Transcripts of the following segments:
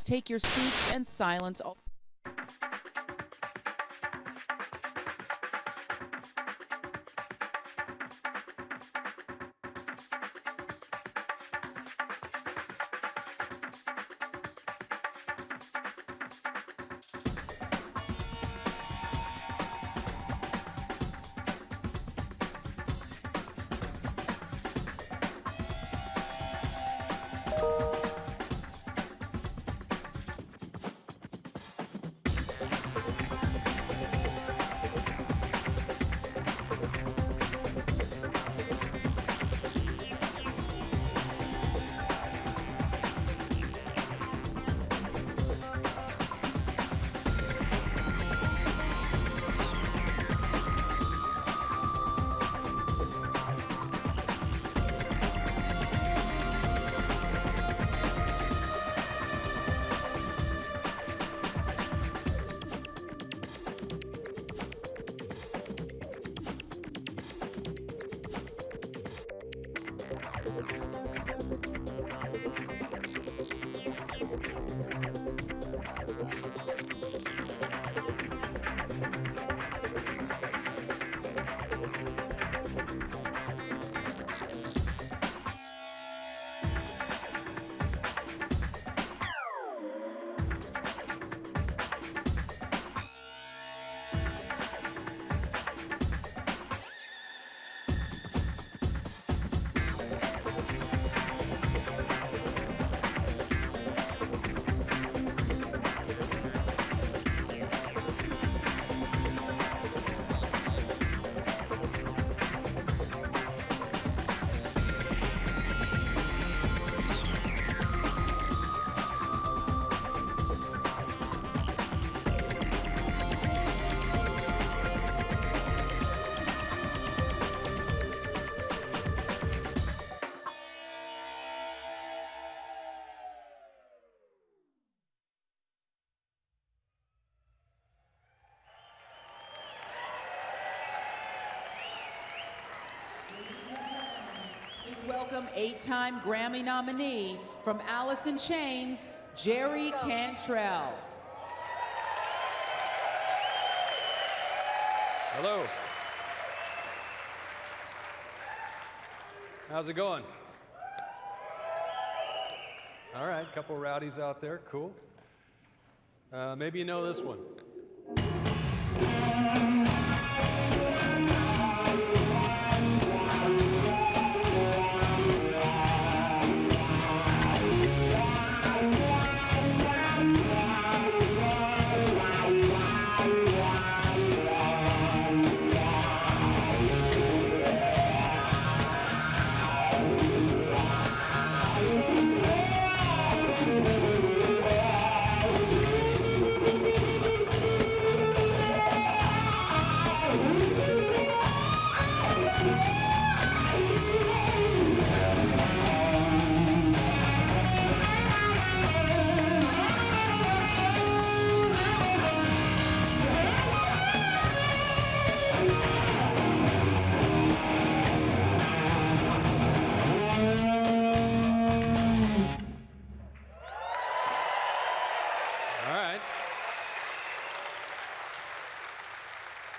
Take your seats and silence all. Welcome 8-time Grammy nominee from Alice in Chains, Jerry Cantrell. Hello. How's it going? All right, a couple rowdies out there, cool. Maybe you know this one.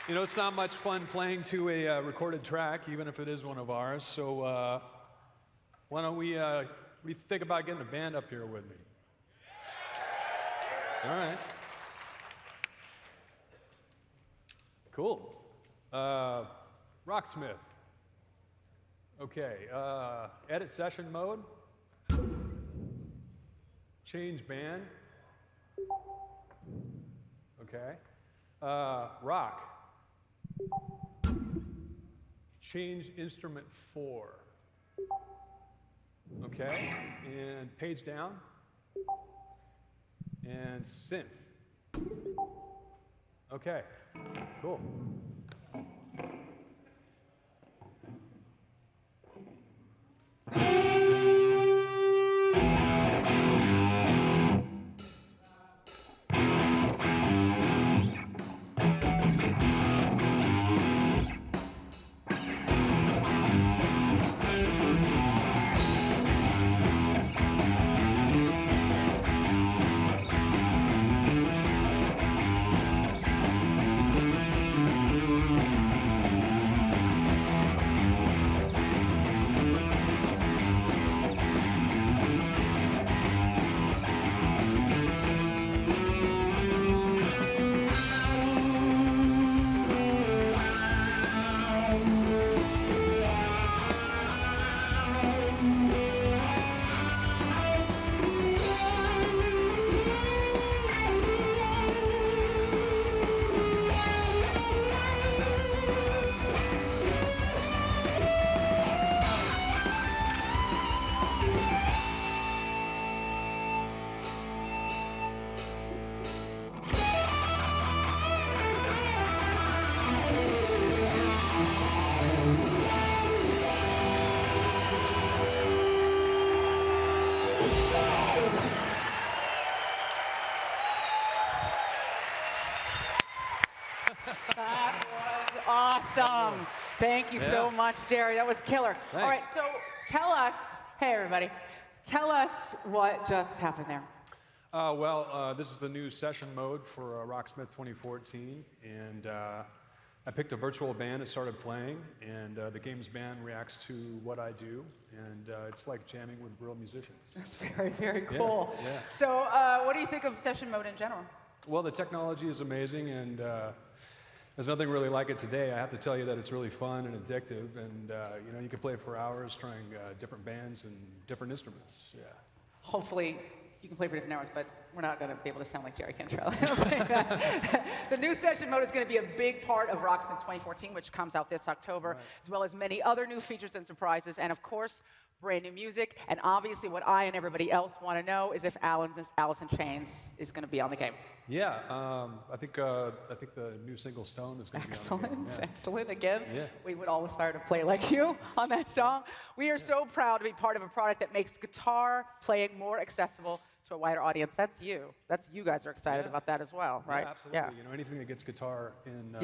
You know, it's not much fun playing to a recorded track, even if it is one of ours. So why don't we think about getting a band up here with me? All right. Cool. Rocksmith. Okay. Edit session mode. Change band. Okay. Rock. Change instrument 4. Okay, and page down. And synth. Okay, cool. That was awesome. Thank you so much, Jerry. That was killer. Thanks. All right, so tell us, hey everybody, tell us what just happened there. This is the new session mode for Rocksmith 2014, and I picked a virtual band and started playing, and the game's band reacts to what I do, and it's like jamming with real musicians. That's very, very cool. Yeah. So what do you think of session mode in general? Well, the technology is amazing, and there's nothing really like it today. I have to tell you that it's really fun and addictive, and you can play for hours trying different bands and different instruments. Yeah. Hopefully you can play for different hours, but we're not going to be able to sound like Jerry Cantrell. The new session mode is going to be a big part of Rocksmith 2014, which comes out this October, as well as many other new features and surprises, and of course, brand new music. And obviously, what I and everybody else want to know is if Alice in Chains is going to be on the game. Yeah, I think the new single Stone is going to be on the game. Yeah. Excellent. Again, Yeah. we would all aspire to play like you on that song. We are so proud to be part of a product that makes guitar playing more accessible to a wider audience. That's you. You guys are excited about that as well, right? Yeah, absolutely. Yeah. Anything that gets guitars in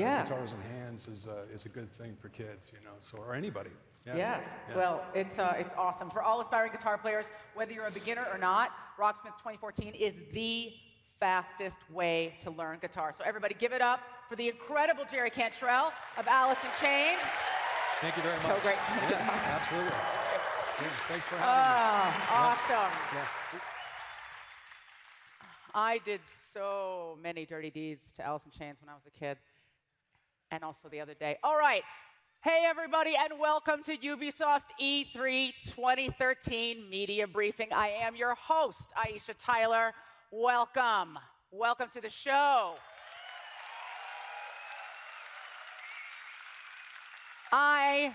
hands is a good thing for kids, or anybody. Yeah. Well, it's awesome. For all aspiring guitar players, whether you're a beginner or not, Rocksmith 2014 is the fastest way to learn guitar. So everybody give it up for the incredible Jerry Cantrell of Alice in Chains. Thank you very much. So great. Yeah, absolutely. Yeah, thanks for having me. Awesome. Yeah. I did so many dirty deeds to Alice in Chains when I was a kid, and also the other day. All right. Hey, everybody, and welcome to Ubisoft E3 2013 Media Briefing. I am your host, Aisha Tyler. Welcome. Welcome to the show. I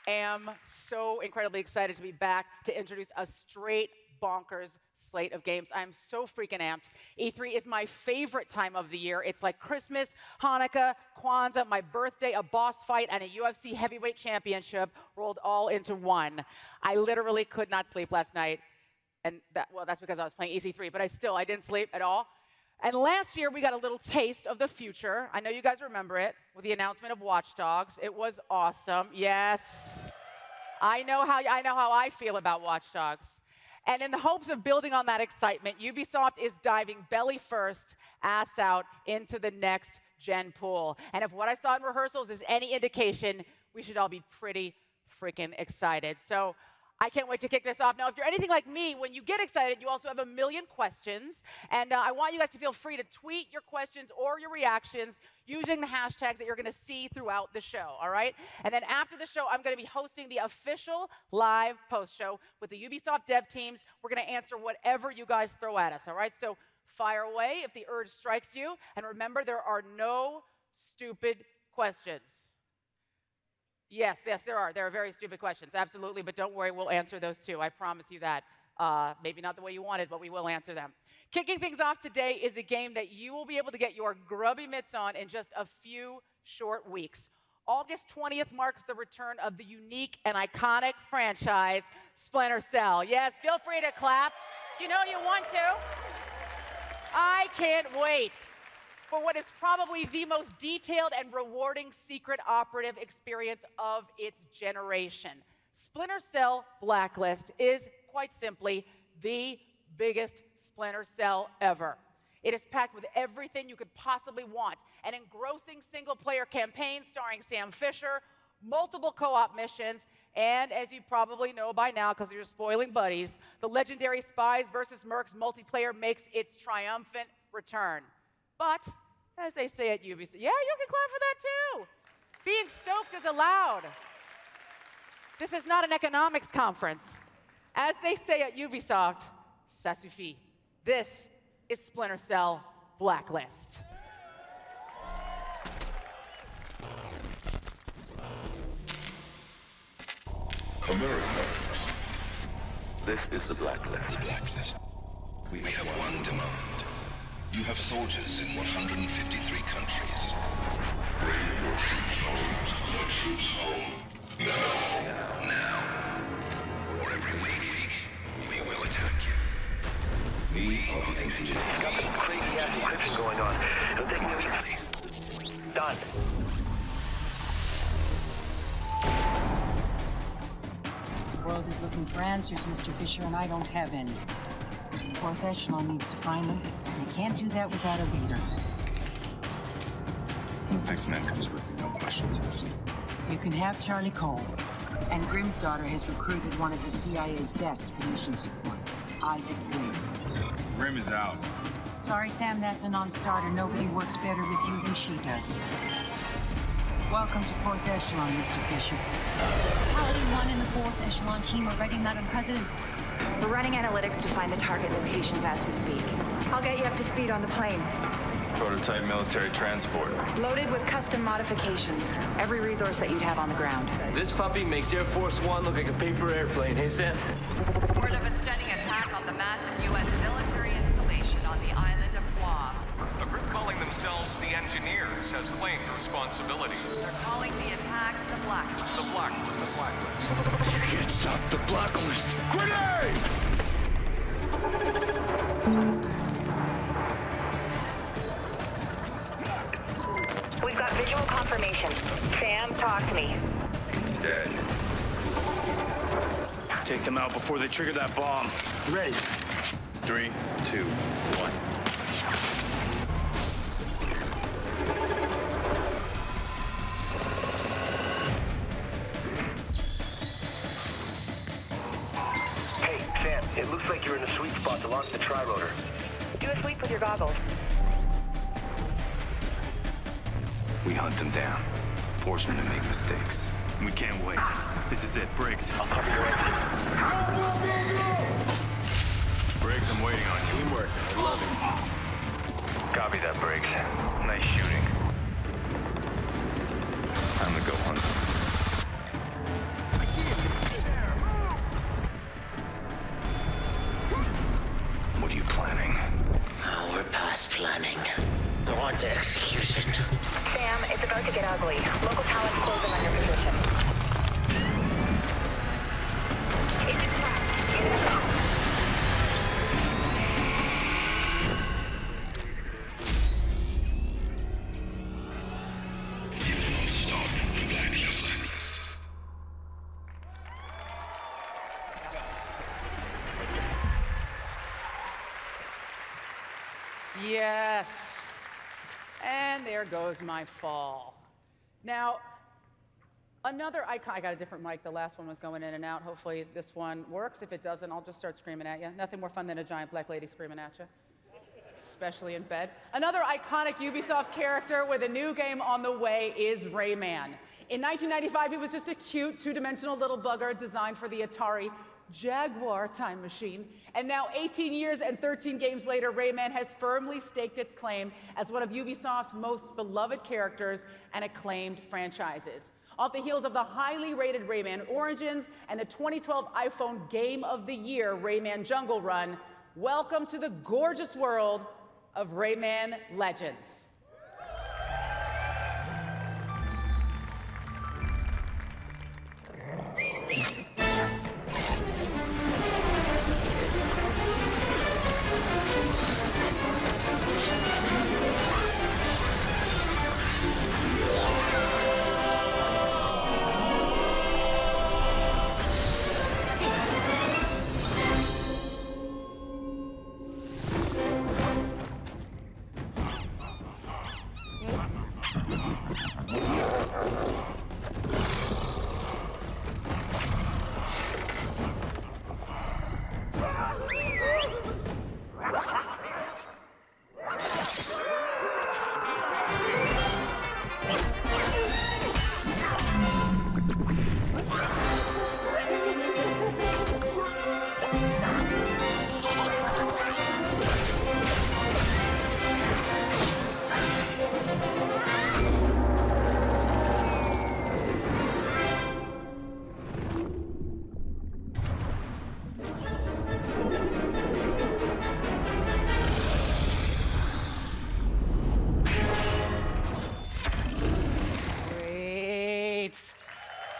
am so incredibly excited to be back to introduce a straight bonkers slate of games. I'm so freaking amped. E3 is my favorite time of the year. It's like Christmas, Hanukkah, Kwanzaa, my birthday, a boss fight, and a UFC heavyweight championship rolled all into one. I literally could not sleep last night. And that's because I was playing EC3, but I didn't sleep at all. And last year, we got a little taste of the future. I know you guys remember it with the announcement of Watch Dogs. It was awesome. Yes. I know how I feel about Watch Dogs. And in the hopes of building on that excitement, Ubisoft is diving belly first, ass out into the next gen pool. And if what I saw in rehearsals is any indication, we should all be pretty freaking excited. So I can't wait to kick this off. Now, if you're anything like me, when you get excited, you also have a million questions. And I want you guys to feel free to tweet your questions or your reactions using the hashtags that you're going to see throughout the show, all right? And then after the show, I'm going to be hosting the official live post-show with the Ubisoft dev teams. We're going to answer whatever you guys throw at us, all right? So Fire away if the urge strikes you, and remember, there are no stupid questions. Yes, there are. There are very stupid questions, absolutely, but don't worry, we'll answer those too. I promise you that. Maybe not the way you wanted, but we will answer them. Kicking things off today is a game that you will be able to get your grubby mitts on in just a few short weeks. August 20th marks the return of the unique and iconic franchise, Splinter Cell. Yes, feel free to clap. You know you want to. I can't wait for what is probably the most detailed and rewarding secret operative experience of its generation. Splinter Cell Blacklist is, quite simply, the biggest Splinter Cell ever. It is packed with everything you could possibly want. An engrossing single-player campaign starring Sam Fisher, multiple co-op missions, and as you probably know by now because you're spoiling buddies, the legendary Spies vs. Mercs multiplayer makes its triumphant return. But, as they say at Ubisoft, yeah, you can clap for that too. Being stoked is allowed. This is not an economics conference. As they say at Ubisoft, ça suffit. This is Splinter Cell Blacklist. America. This is the Blacklist. The Blacklist. We have one demand. You have soldiers in 153 countries. Bring your troops home. Your troops home. Now. Or every week, we will attack you. We are the engineers. Got some crazy ass encryption going on. I'm taking it easy. Done. The world is looking for answers, Mr. Fisher, and I don't have any. Fourth Echelon needs to find them, and they can't do that without a leader. The next man comes with me, no questions asked. You can have Charlie Cole, and Grimm's daughter has recruited one of the CIA's best for mission support, Isaac Briggs. Grimm is out. Sorry, Sam, that's a non-starter. Nobody works better with you than she does. Welcome to Fourth Echelon, Mr. Fisher. Paladin 1 and the 4th Echelon team are ready, Madam President. We're running analytics to find the target locations as we speak. I'll get you up to speed on the plane. Prototype military transport. Loaded with custom modifications. Every resource that you'd have on the ground. This puppy makes Air Force One look like a paper airplane. Hey, Sam? Word of a stunning attack on the massive U.S. military installation on the island of Guam. A group calling themselves the Engineers has claimed responsibility. They're calling the attacks the Blacklist. The Blacklist. You can't stop the Blacklist. Grenade! We've got visual confirmation. Sam, talk to me. He's dead. Take them out before they trigger that bomb. Ready. 3, 2, 1. Hey, Sam, it looks like you're in the sweet spot to launch the tri-rotor. Do a sweep with your goggles. We hunt them down. Force them to make mistakes. We can't wait. This is it, Briggs. I'll cover your end. Briggs, I'm waiting on you. Teamwork. I love it. Copy that, Briggs. Nice shooting. Time to go hunt them. What are you planning? Oh, we're past planning. We're on to execution. Sam, it's about to get ugly. Local talent's closing on your position. It's a trap. You will stop the Blacklist. Yes. And there goes my fall. Now, another icon. I got a different mic. The last one was going in and out. Hopefully this one works. If it doesn't, I'll just start screaming at you. Nothing more fun than a giant black lady screaming at you, especially in bed. Another iconic Ubisoft character with a new game on the way is Rayman. In 1995, he was just a cute, two-dimensional little bugger designed for the Atari Jaguar time machine. And now 18 years and 13 games later, Rayman has firmly staked its claim as one of Ubisoft's most beloved characters and acclaimed franchises. Off the heels of the highly rated Rayman Origins and the 2012 iPhone Game of the Year, Rayman Jungle Run, welcome to the gorgeous world of Rayman Legends.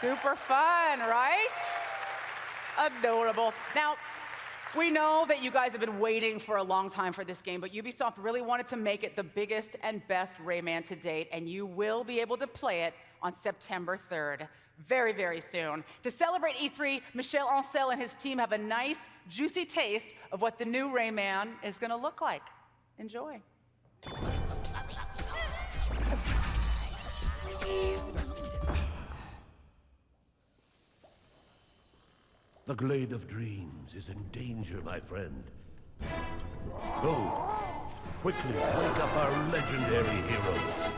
Super fun, right? Adorable. Now, we know that you guys have been waiting for a long time for this game, but Ubisoft really wanted to make it the biggest and best Rayman to date, and you will be able to play it on September 3rd. Very, very soon. To celebrate E3, Michel Ancel and his team have a nice, juicy taste of what the new Rayman is going to look like. Enjoy. The Glade of Dreams is in danger, my friend. Go, quickly wake up our legendary heroes.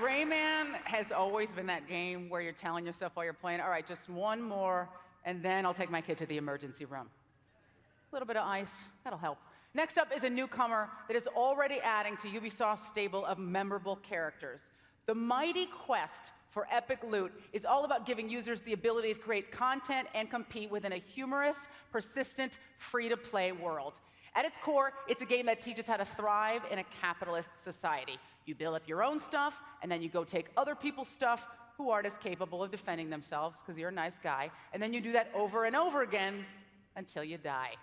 Rayman has always been that game where you're telling yourself while you're playing, all right, just one more, and then I'll take my kid to the emergency room. A little bit of ice, that'll help. Next up is a newcomer that is already adding to Ubisoft's stable of memorable characters. The mighty quest for epic loot is all about giving users the ability to create content and compete within a humorous, persistent, free-to-play world. At its core, it's a game that teaches how to thrive in a capitalist society. You build up your own stuff, and then you go take other people's stuff who aren't as capable of defending themselves, because you're a nice guy, and then you do that over and over again until you die.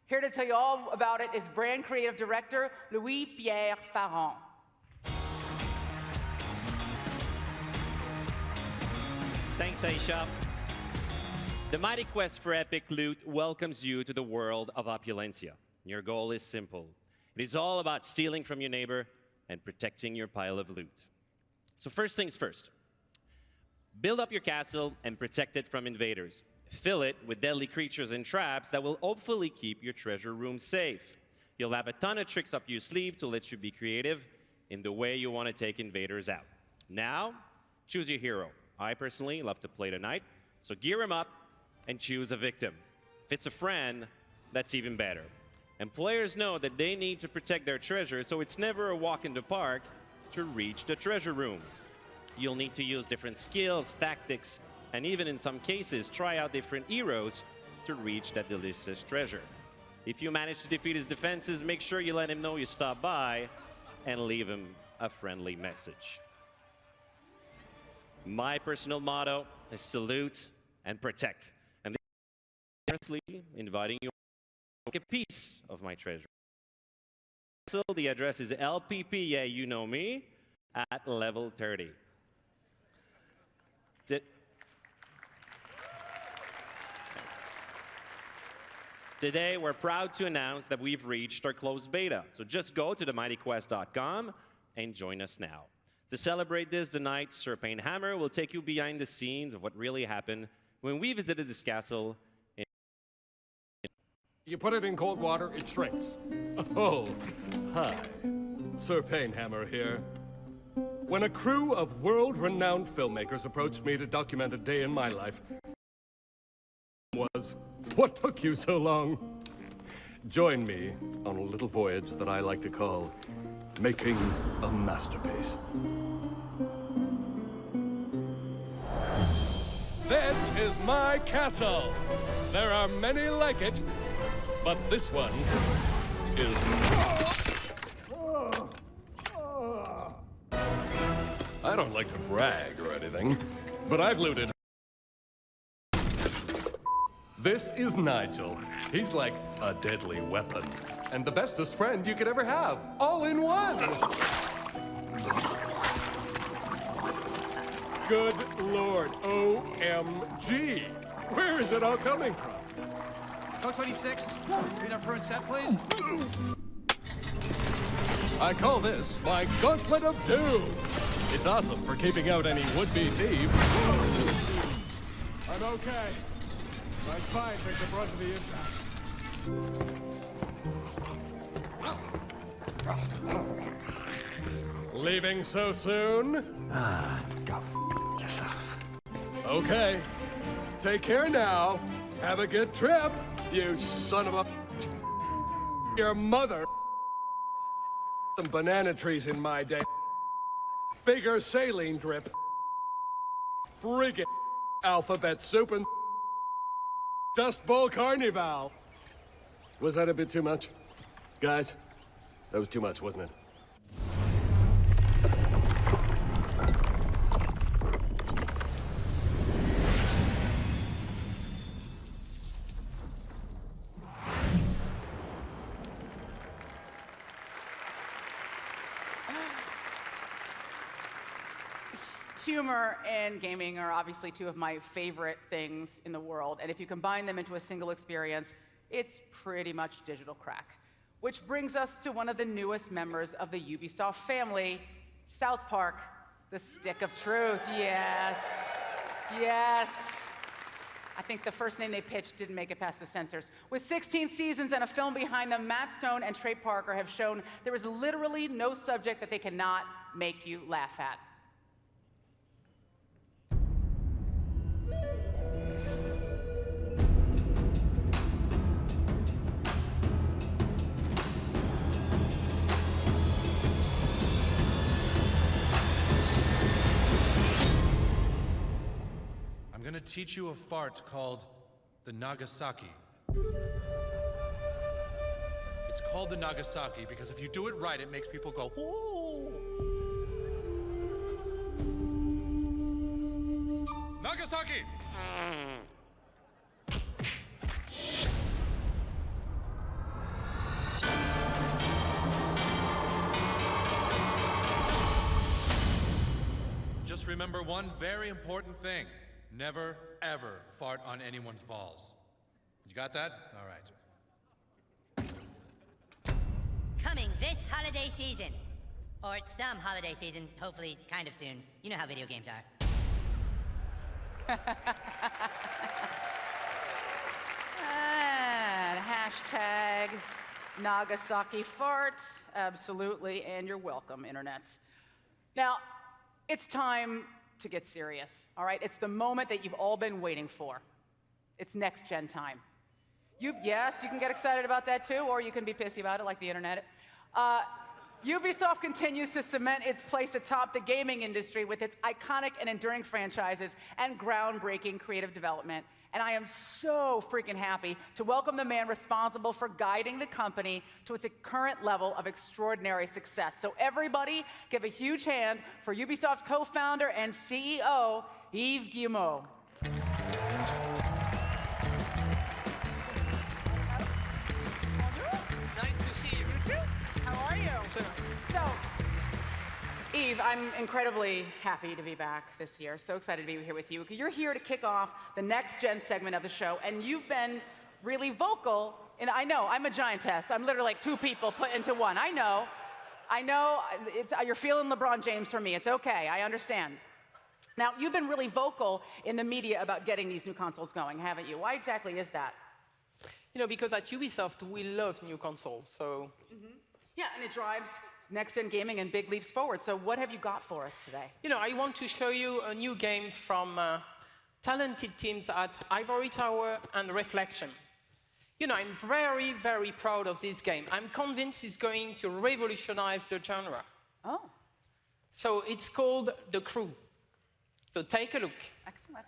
Here to tell you all about it is brand creative director Louis-Pierre Farron. Thanks, Aisha. The mighty quest for epic loot welcomes you to the world of opulencia. Your goal is simple. It is all about stealing from your neighbor and protecting your pile of loot. So first things first. Build up your castle and protect it from invaders. Fill it with deadly creatures and traps that will hopefully keep your treasure room safe. You'll have a ton of tricks up your sleeve to let you be creative in the way you want to take invaders out. Now, choose your hero. I personally love to play the knight, so gear him up and choose a victim. If it's a friend, that's even better. And players know that they need to protect their treasure, so it's never a walk in the park to reach the treasure room. You'll need to use different skills, tactics, and even in some cases, try out different heroes to reach that delicious treasure. If you manage to defeat his defenses, make sure you let him know you stopped by and leave him a friendly message. My personal motto is to loot and protect. And honestly, inviting you to take a piece of my treasure. So the address is LPP, yeah, you know me, at level 30. Today, we're proud to announce that we've reached our closed beta. So just go to themightyquest.com and join us now. To celebrate this, tonight, Sir Payne Hammer will take you behind the scenes of what really happened when we visited this castle. You put it in cold water, it shrinks. Oh, hi. Sir Payne Hammer here. When a crew of world-renowned filmmakers approached me to document a day in my life, was, what took you so long? Join me on a little voyage that I like to call making a masterpiece. This is my castle. There are many like it, but this one is... I don't like to brag or anything, but I've looted... This is Nigel. He's like a deadly weapon. And the bestest friend you could ever have. All in one! Good Lord. OMG. Where is it all coming from? Code 26. Peanut prune set, please. I call this my Gauntlet of Doom. It's awesome for keeping out any would-be thieves. I'm okay. My spine took the brunt of the impact. Leaving so soon? Go f yourself. Okay. Take care now. Have a good trip, you son of a... Your mother... Some banana trees in my day. Bigger saline drip. Friggin' alphabet soup and... Dust Bowl Carnival. Was that a bit too much? Guys, that was too much, wasn't it? Humor and gaming are obviously two of my favorite things in the world, and if you combine them into a single experience, it's pretty much digital crack. Which brings us to one of the newest members of the Ubisoft family, South Park, the Stick of Truth. Yes, yes. I think the first name they pitched didn't make it past the censors. With 16 seasons and a film behind them, Matt Stone and Trey Parker have shown there is literally no subject that they cannot make you laugh at. I'm gonna teach you a fart called the Nagasaki. It's called the Nagasaki because if you do it right, it makes people go, ooh. Nagasaki! Just remember one very important thing. Never, ever fart on anyone's balls. You got that? All right. Coming this holiday season. Or some holiday season, hopefully kind of soon. You know how video games are. Hashtag Nagasaki fart. Absolutely, and you're welcome, Internet. Now, it's time to get serious, all right? It's the moment that you've all been waiting for. It's next-gen time. Yes, you can get excited about that too, or you can be pissy about it like the Internet. Ubisoft continues to cement its place atop the gaming industry with its iconic and enduring franchises and groundbreaking creative development. And I am so freaking happy to welcome the man responsible for guiding the company to its current level of extraordinary success. So everybody give a huge hand for Ubisoft co-founder and CEO, Yves Guillemot. Nice to see you. You too? How are you? So, Yves, I'm incredibly happy to be back this year. So excited to be here with you. You're here to kick off the next-gen segment of the show, and you've been really vocal. And I know, I'm a giantess. I'm literally like two people put into one. I know. You're feeling LeBron James for me. It's okay. I understand. Now, you've been really vocal in the media about getting these new consoles going, haven't you? Why exactly is that? You know, because at Ubisoft, we love new consoles, so... Yeah, and it drives next-gen gaming and big leaps forward. So what have you got for us today? You know, I want to show you a new game from talented teams at Ivory Tower and Reflection. You know, I'm very, very proud of this game. I'm convinced it's going to revolutionize the genre. Oh. So it's called The Crew. So take a look. Excellent.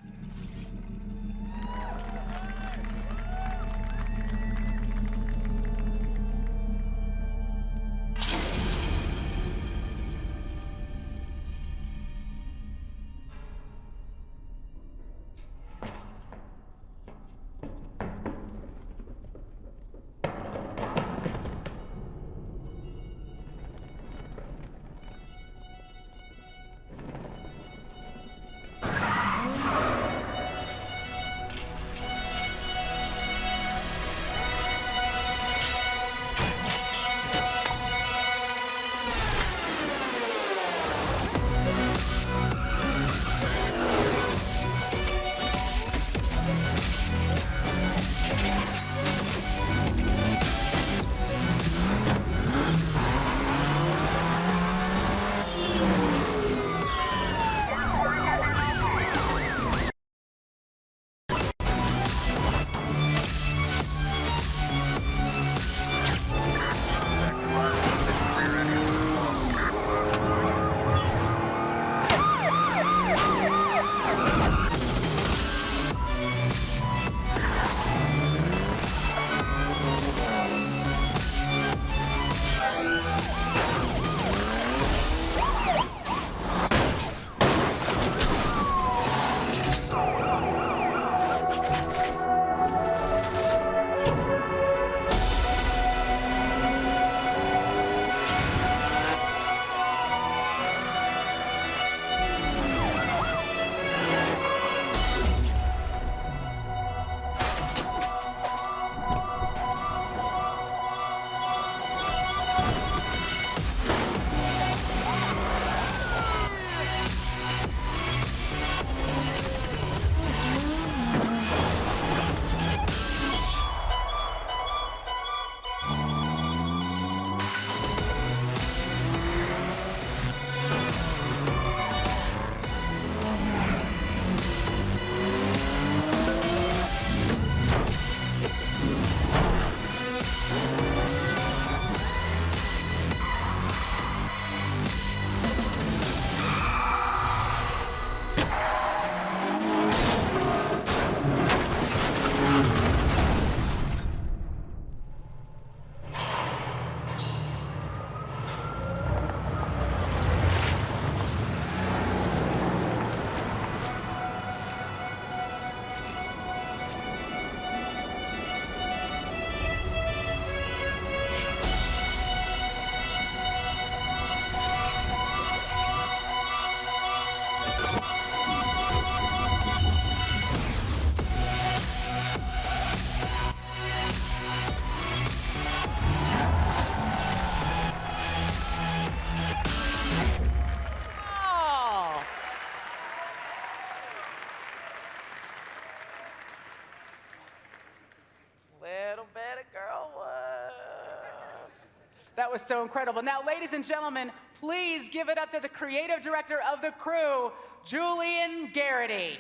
was so incredible. Now, ladies and gentlemen, please give it up to the creative director of The Crew, Julian Garrity.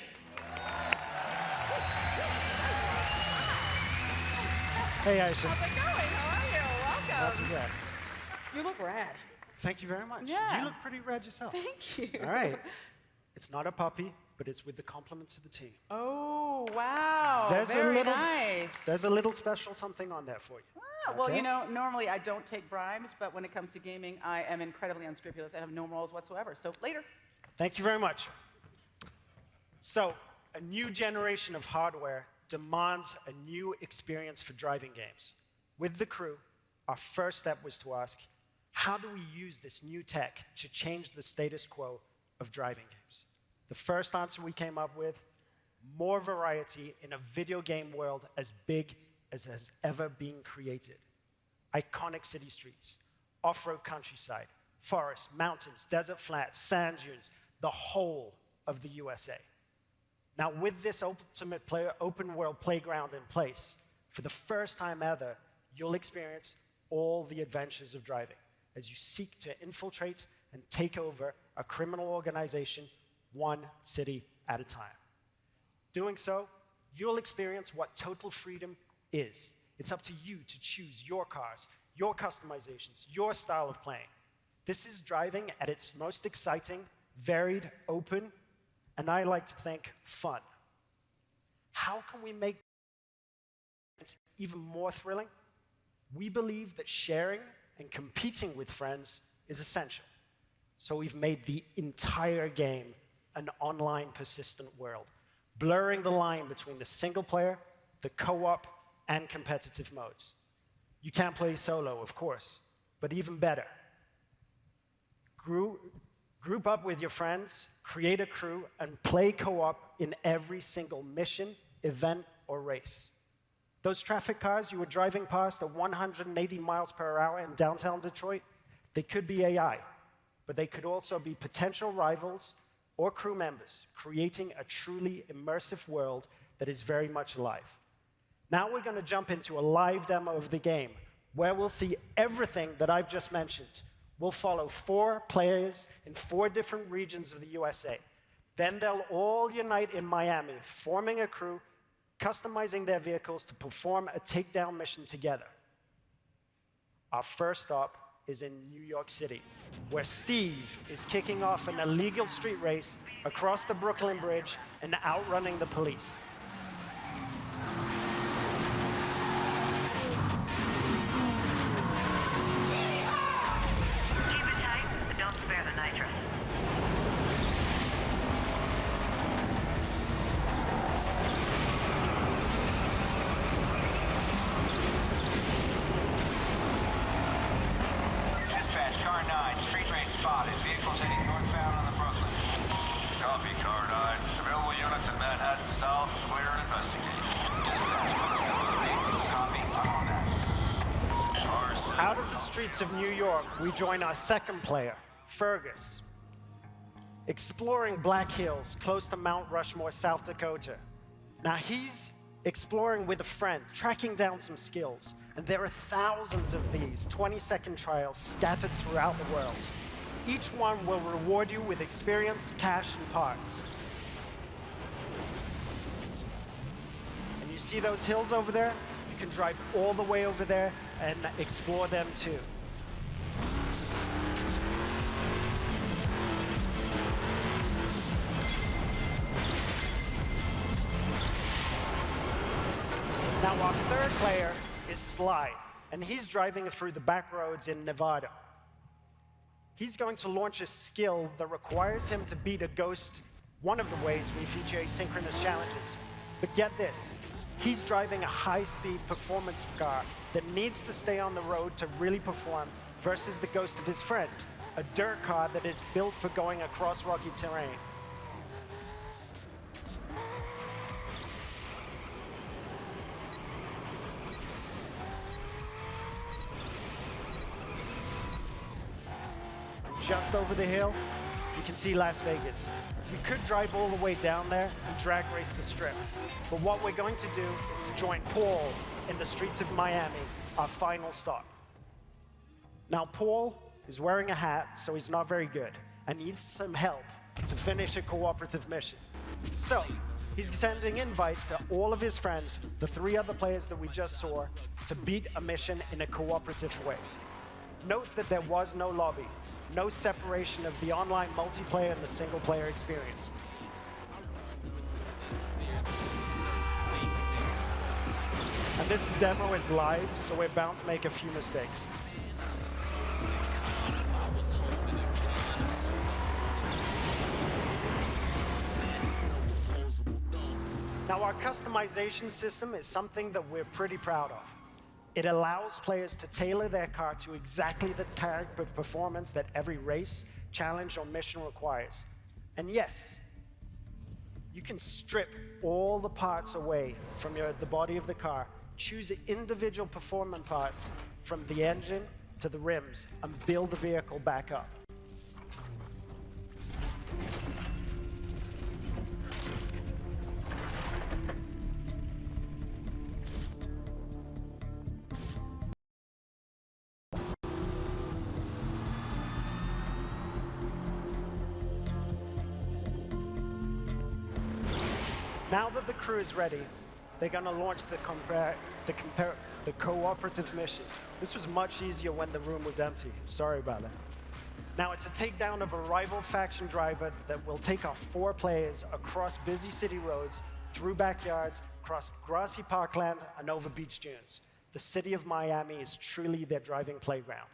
Hey, Aisha. How's it going? How are you? Welcome. Not too bad. You look rad. Thank you very much. Yeah. You look pretty rad yourself. Thank you. All right. It's not a puppy, but it's with the compliments of the team. Oh, wow. Very nice. There's a little special something on there for you. Ah, well, you know, normally I don't take bribes, but when it comes to gaming, I am incredibly unscrupulous. I have no morals whatsoever. So later. Thank you very much. So, a new generation of hardware demands a new experience for driving games. With The Crew, our first step was to ask, how do we use this new tech to change the status quo of driving games? The first answer we came up with, more variety in a video game world as big as has ever been created. Iconic city streets, off-road countryside, forests, mountains, desert flats, sand dunes, the whole of the USA. Now, with this ultimate open world playground in place, for the first time ever, you'll experience all the adventures of driving as you seek to infiltrate and take over a criminal organization one city at a time. Doing so, you'll experience what total freedom is. It's up to you to choose your cars, your customizations, your style of playing. This is driving at its most exciting, varied, open, and I like to think fun. How can we make it even more thrilling? We believe that sharing and competing with friends is essential. So we've made the entire game an online persistent world, blurring the line between the single player, the co-op, and competitive modes. You can't play solo, of course, but even better. Group up with your friends, create a crew, and play co-op in every single mission, event, or race. Those traffic cars you were driving past at 180 miles per hour in downtown Detroit, they could be AI, but they could also be potential rivals or crew members, creating a truly immersive world that is very much alive. Now we're going to jump into a live demo of the game, where we'll see everything that I've just mentioned. We'll follow 4 players in 4 different regions of the USA. Then they'll all unite in Miami, forming a crew, customizing their vehicles to perform a takedown mission together. Our first stop is in New York City, where Steve is kicking off an illegal street race across the Brooklyn Bridge and outrunning the police. Keep it tight, but don't spare the nitrous. Dispatch, car 9, street race spotted. Vehicles heading northbound on the Brooklyn. Copy, car 9. Available units in Manhattan South, clear and investigate. Copy, I'm on that. Out of the streets of New York, we join our second player, Fergus, exploring Black Hills close to Mount Rushmore, South Dakota. Now he's exploring with a friend, tracking down some skills, and there are thousands of these 20-second trials scattered throughout the world. Each one will reward you with experience, cash, and parts. And you see those hills over there? You can drive all the way over there and explore them too. Now our third player is Sly, and he's driving through the back roads in Nevada. He's going to launch a skill that requires him to beat a ghost, one of the ways we feature asynchronous challenges. But get this, he's driving a high-speed performance car that needs to stay on the road to really perform versus the ghost of his friend, a dirt car that is built for going across rocky terrain. Just over the hill, you can see Las Vegas. We could drive all the way down there and drag race the strip. But what we're going to do is to join Paul in the streets of Miami, our final stop. Now, Paul is wearing a hat, so he's not very good, and needs some help to finish a cooperative mission. So, he's sending invites to all of his friends, the 3 other players that we just saw, to beat a mission in a cooperative way. Note that there was no lobby, no separation of the online multiplayer and the single-player experience. And this demo is live, so we're bound to make a few mistakes. Now, our customization system is something that we're pretty proud of. It allows players to tailor their car to exactly the type of performance that every race, challenge, or mission requires. And yes, you can strip all the parts away from the body of the car, choose the individual performance parts from the engine to the rims, and build the vehicle back up. Now that the crew is ready, they're going to launch the cooperative mission. This was much easier when the room was empty. Sorry about that. Now, it's a takedown of a rival faction driver that will take our 4 players across busy city roads, through backyards, across grassy parkland, and over beach dunes. The city of Miami is truly their driving playground.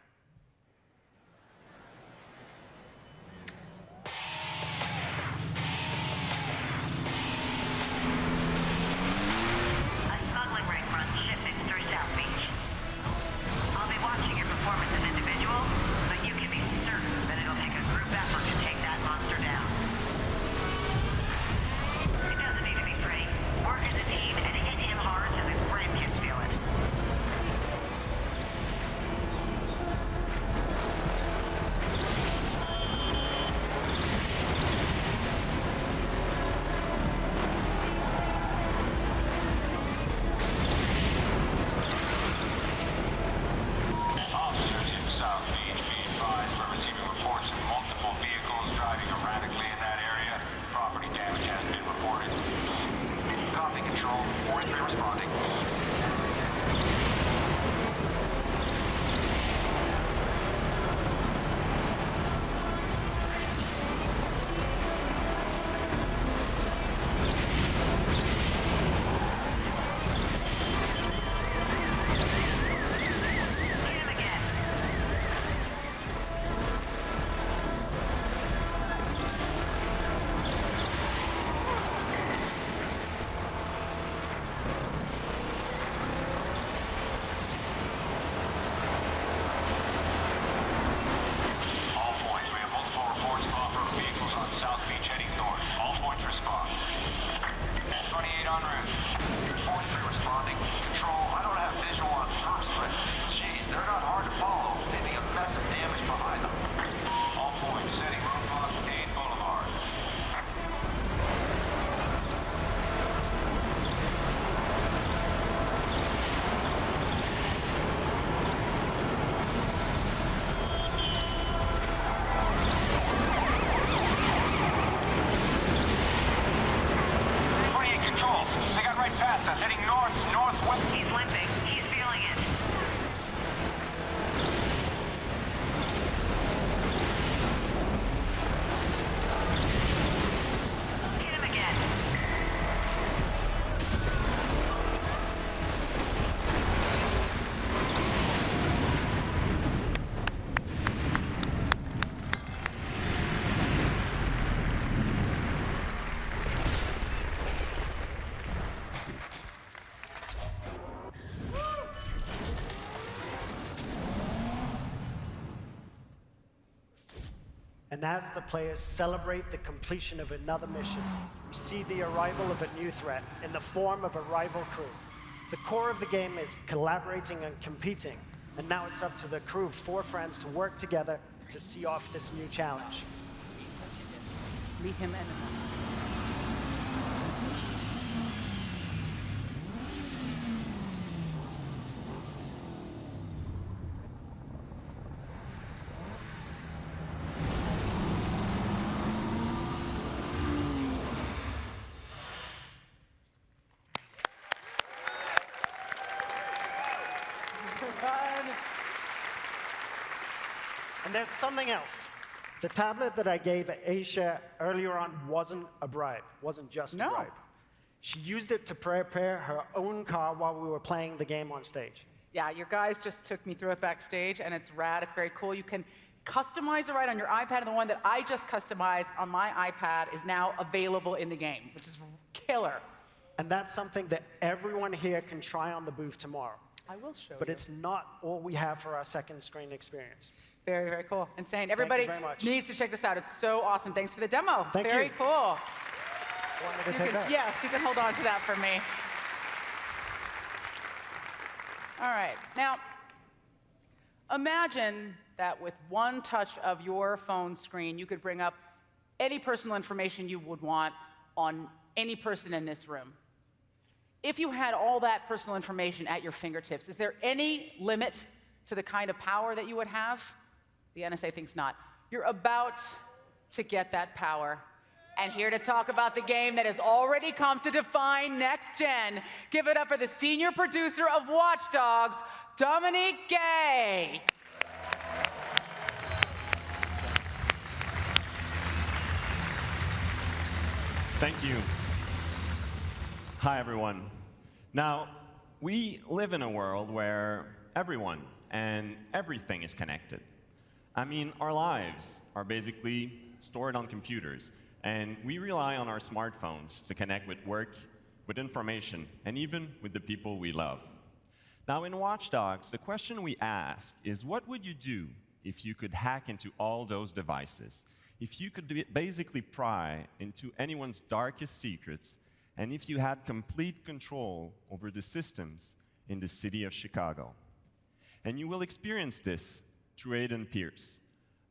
And as the players celebrate the completion of another mission, we see the arrival of a new threat in the form of a rival crew. The core of the game is collaborating and competing, and now it's up to the crew of 4 friends to work together to see off this new challenge. Lead him and And there's something else. The tablet that I gave Aisha earlier on wasn't a bribe, wasn't just a bribe. She used it to prepare her own car while we were playing the game on stage. Yeah, your guys just took me through it backstage, and it's rad. It's very cool. You can customize it right on your iPad, and the one that I just customized on my iPad is now available in the game, which is killer. And that's something that everyone here can try on the booth tomorrow. I will show you. But it's not all we have for our second screen experience. Very, very cool. Insane. Everybody needs to check this out. It's so awesome. Thanks for the demo. Very cool. Want me to take that? Yes, you can hold on to that for me. All right. Now, imagine that with one touch of your phone screen, you could bring up any personal information you would want on any person in this room. If you had all that personal information at your fingertips, is there any limit to the kind of power that you would have? The NSA thinks not. You're about to get that power. And here to talk about the game that has already come to define next gen, give it up for the senior producer of Watch Dogs, Dominique Gay. Thank you. Hi, everyone. Now, we live in a world where everyone and everything is connected. I mean, our lives are basically stored on computers, and we rely on our smartphones to connect with work, with information, and even with the people we love. Now, in Watch Dogs, the question we ask is, what would you do if you could hack into all those devices? If you could basically pry into anyone's darkest secrets, and if you had complete control over the systems in the city of Chicago? And you will experience this through Aiden Pierce,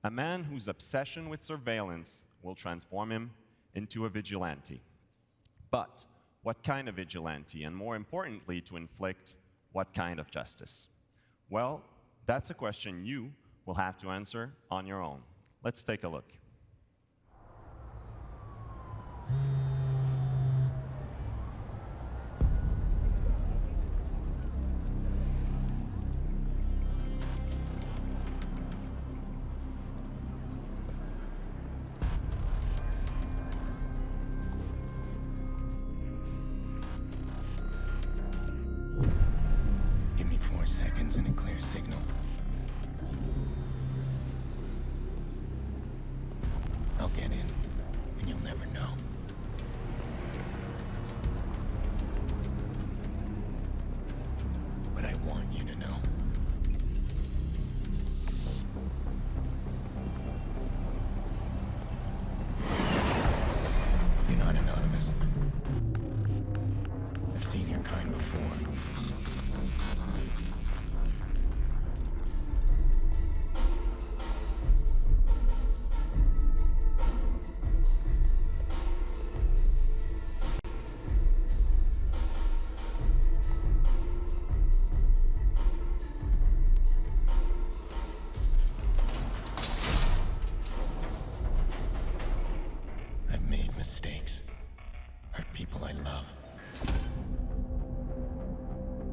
a man whose obsession with surveillance will transform him into a vigilante. But what kind of vigilante, and more importantly, to inflict what kind of justice? Well, that's a question you will have to answer on your own. Let's take a look. Give me 4 seconds and a clear signal. I'll get in, and you'll never know. But I want you to know. You're not anonymous. I've seen your kind before. I've made mistakes, hurt people I love.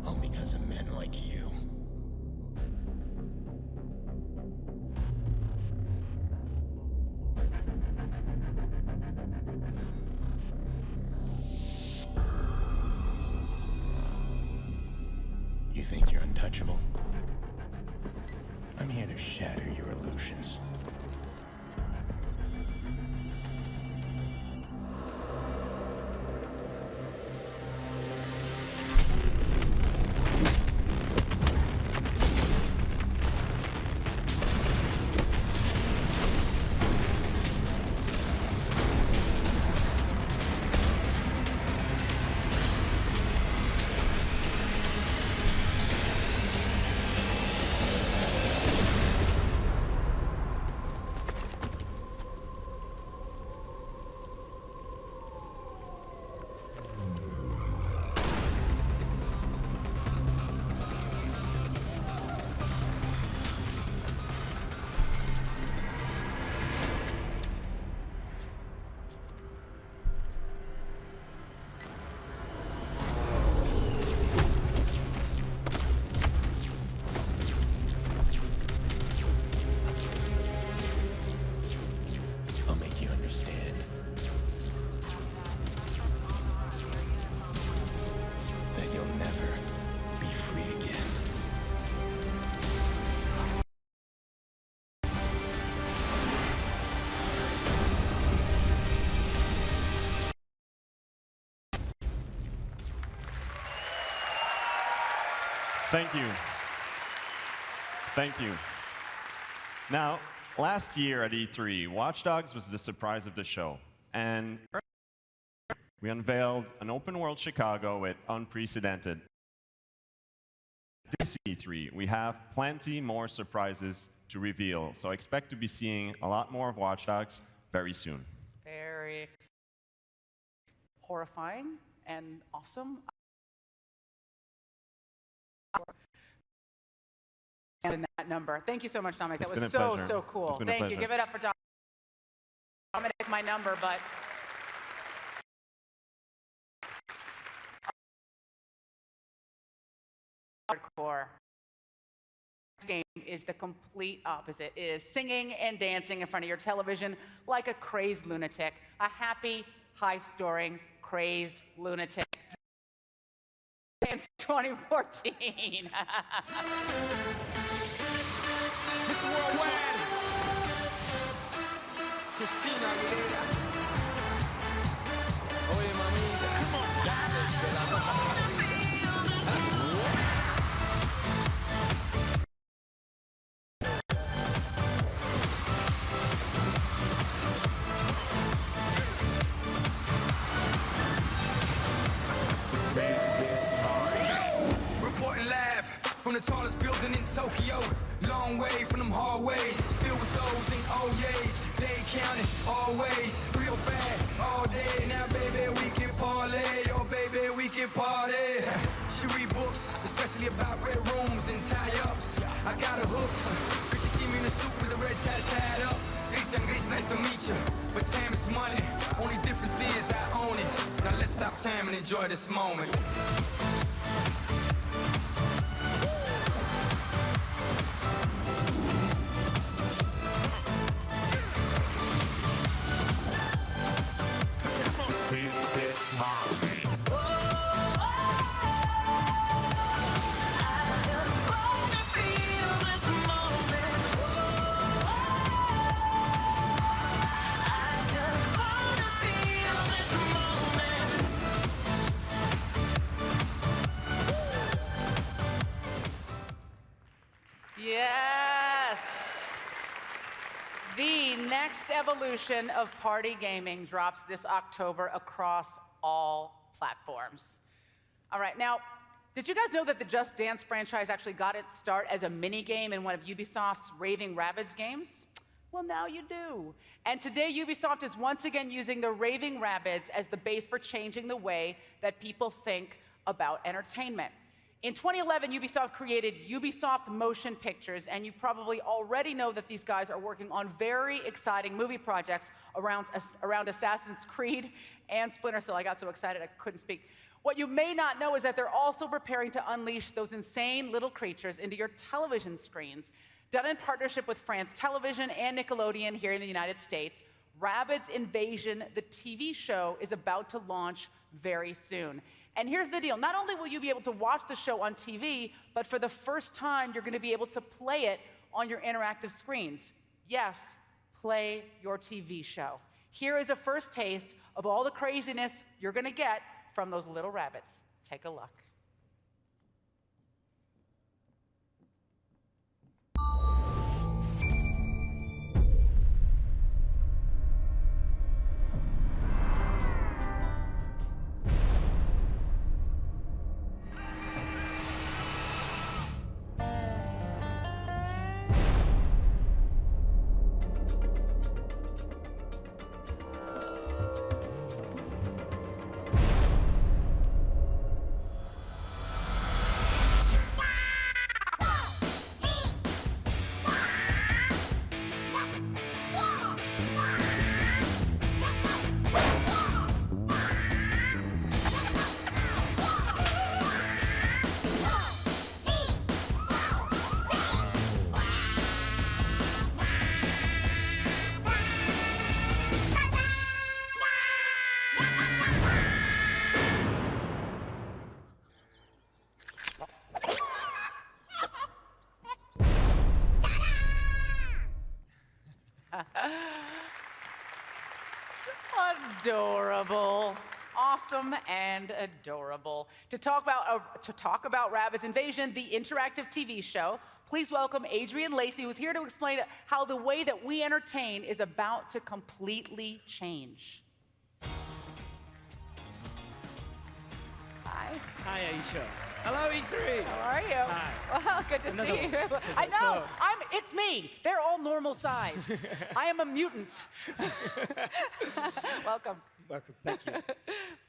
All because of men like you. You think you're untouchable? I'm here to shatter your illusions. Thank you. Thank you. Now, last year at E3, Watch Dogs was the surprise of the show. And we unveiled an open world Chicago with unprecedented. This E3, we have plenty more surprises to reveal. So expect to be seeing a lot more of Watch Dogs very soon. Very horrifying and awesome. And that number. Thank you so much, Dominic. That was so cool. Thank you. Give it up for Dominic. Dominic, my number, but hardcore. This game is the complete opposite. It is singing and dancing in front of your television like a crazed lunatic. A happy, high-scoring, crazed lunatic. Since 2014. Miss Worldwide, Christina Aguilera. Oye, mamita, dale, que la cosa Reporting live from the tallest building in Tokyo. Long way from them hallways, filled with O's and O's. They counting always, real fat all day. Now, baby, we can parlay. Oh, baby, we can party. She read books, especially about red rooms and tie-ups. I got her hooked, cause she see me in a suit with a red tie tied up. Ethan Grace, nice to meet you. But time is money, only difference is I own it. Now let's stop time and enjoy this moment. Yes! The next evolution of party gaming drops this October across all platforms. All right, now, did you guys know that the Just Dance franchise actually got its start as a mini-game in one of Ubisoft's Raving Rabbids games? Well, now you do. And today, Ubisoft is once again using the Raving Rabbids as the base for changing the way that people think about entertainment. In 2011, Ubisoft created Ubisoft Motion Pictures, and you probably already know that these guys are working on very exciting movie projects around Assassin's Creed and Splinter Cell. I got so excited I couldn't speak. What you may not know is that they're also preparing to unleash those insane little creatures into your television screens. Done in partnership with France Television and Nickelodeon here in the United States, Rabbids Invasion, the TV show, is about to launch very soon. And here's the deal. Not only will you be able to watch the show on TV, but for the first time, you're going to be able to play it on your interactive screens. Yes, play your TV show. Here is a first taste of all the craziness you're going to get from those little rabbits. Take a look. Adorable. awesome and adorable. To talk about Rabbids Invasion, the interactive TV show, please welcome Adrian Lacey, who's here to explain how the way that we entertain is about to completely change. Hi. Hi, Aisha. Hello, E3. How are you? Hi. Well, good to see you. I know. It's me. They're all normal sized. I am a mutant. Welcome. Welcome. Thank you.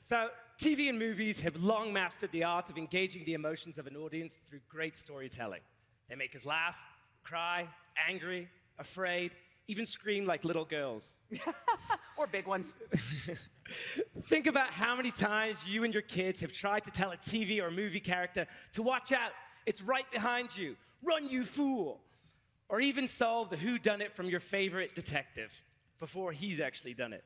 So, TV and movies have long mastered the art of engaging the emotions of an audience through great storytelling. They make us laugh, cry, angry, afraid, even scream like little girls. Or big ones. Think about how many times you and your kids have tried to tell a TV or movie character to watch out, it's right behind you, run you fool. Or even solve the whodunit from your favorite detective before he's actually done it.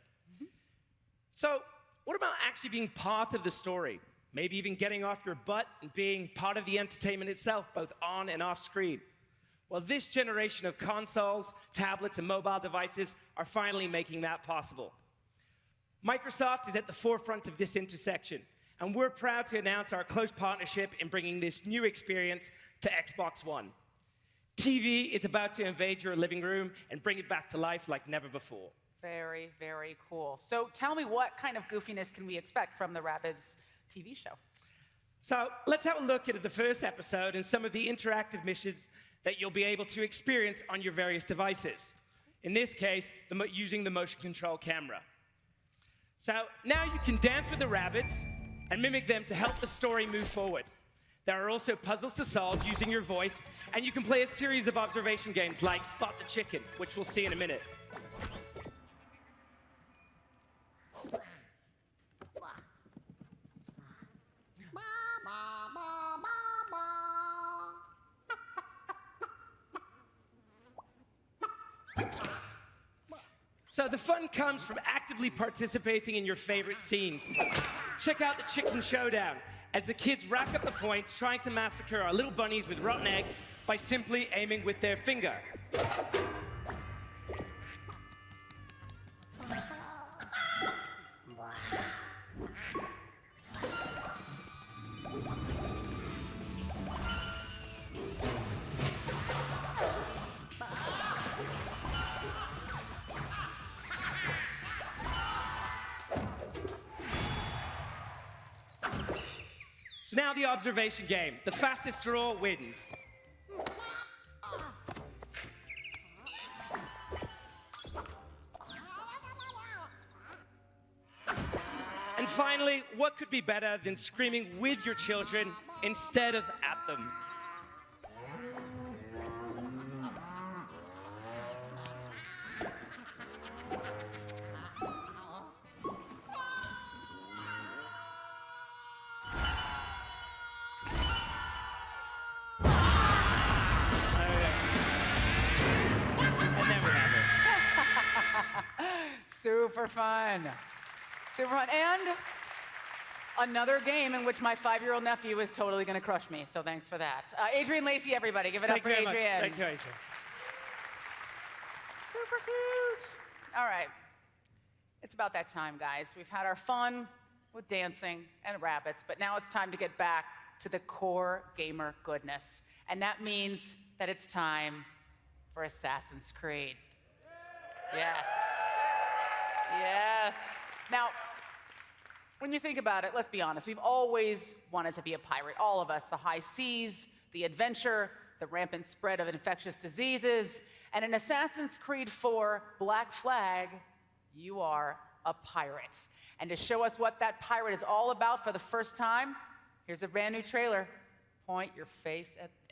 So, what about actually being part of the story? Maybe even getting off your butt and being part of the entertainment itself, both on and off screen. Well, this generation of consoles, tablets, and mobile devices are finally making that possible. Microsoft is at the forefront of this intersection, and we're proud to announce our close partnership in bringing this new experience to Xbox One. TV is about to invade your living room and bring it back to life like never before. Very, very cool. So tell me, what kind of goofiness can we expect from the Rabbids TV show? So let's have a look at the first episode and some of the interactive missions that you'll be able to experience on your various devices. In this case, using the motion control camera. So now you can dance with the rabbits and mimic them to help the story move forward. There are also puzzles to solve using your voice, and you can play a series of observation games like Spot the Chicken, which we'll see in a minute. So the fun comes from actively participating in your favorite scenes. Check out the Chicken Showdown as the kids rack up the points trying to massacre our little bunnies with rotten eggs by simply aiming with their finger. So now the observation game. The fastest draw wins. And finally, what could be better than screaming with your children instead of at them? Super fun. Super fun. And another game in which my 5-year-old nephew is totally going to crush me, so thanks for that. Adrian Lacey, everybody. Give it up for Adrian. Thank you, Aisha. Super cute. All right. It's about that time, guys. We've had our fun with dancing and rabbits, but now it's time to get back to the core gamer goodness. And that means that it's time for Assassin's Creed. Yes. Yes. Now, when you think about it, let's be honest, we've always wanted to be a pirate. All of us, the high seas, the adventure, the rampant spread of infectious diseases, and in Assassin's Creed 4 Black Flag, you are a pirate. And to show us what that pirate is all about for the first time, here's a brand new trailer. Point your face at this.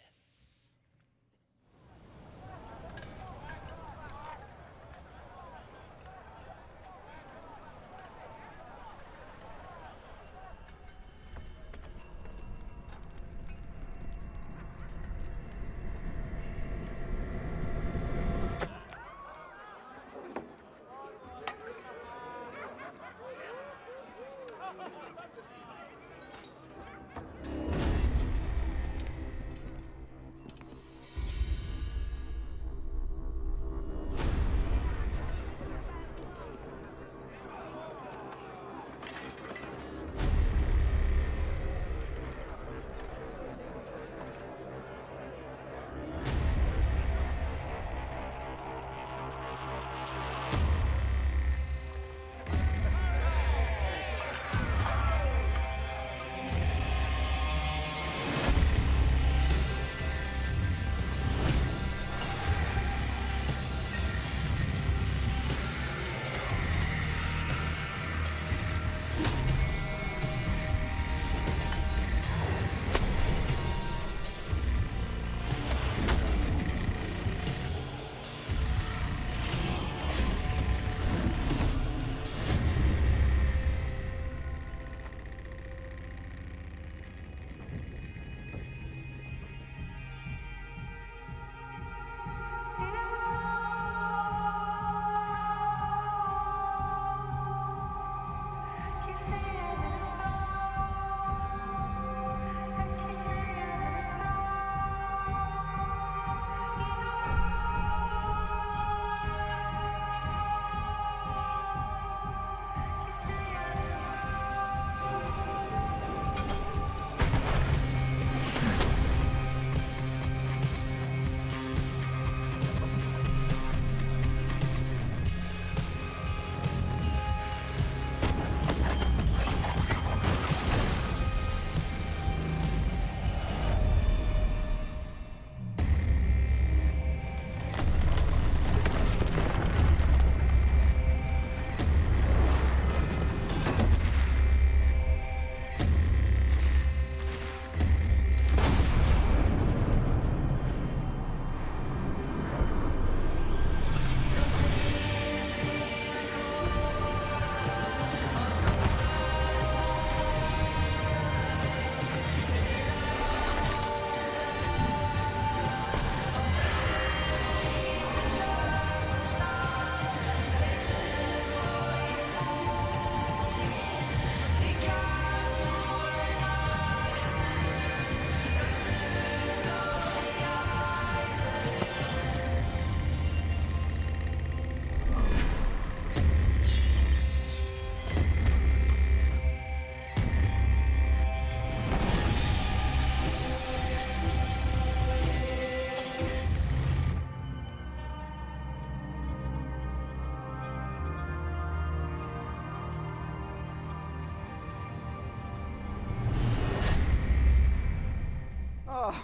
Oh!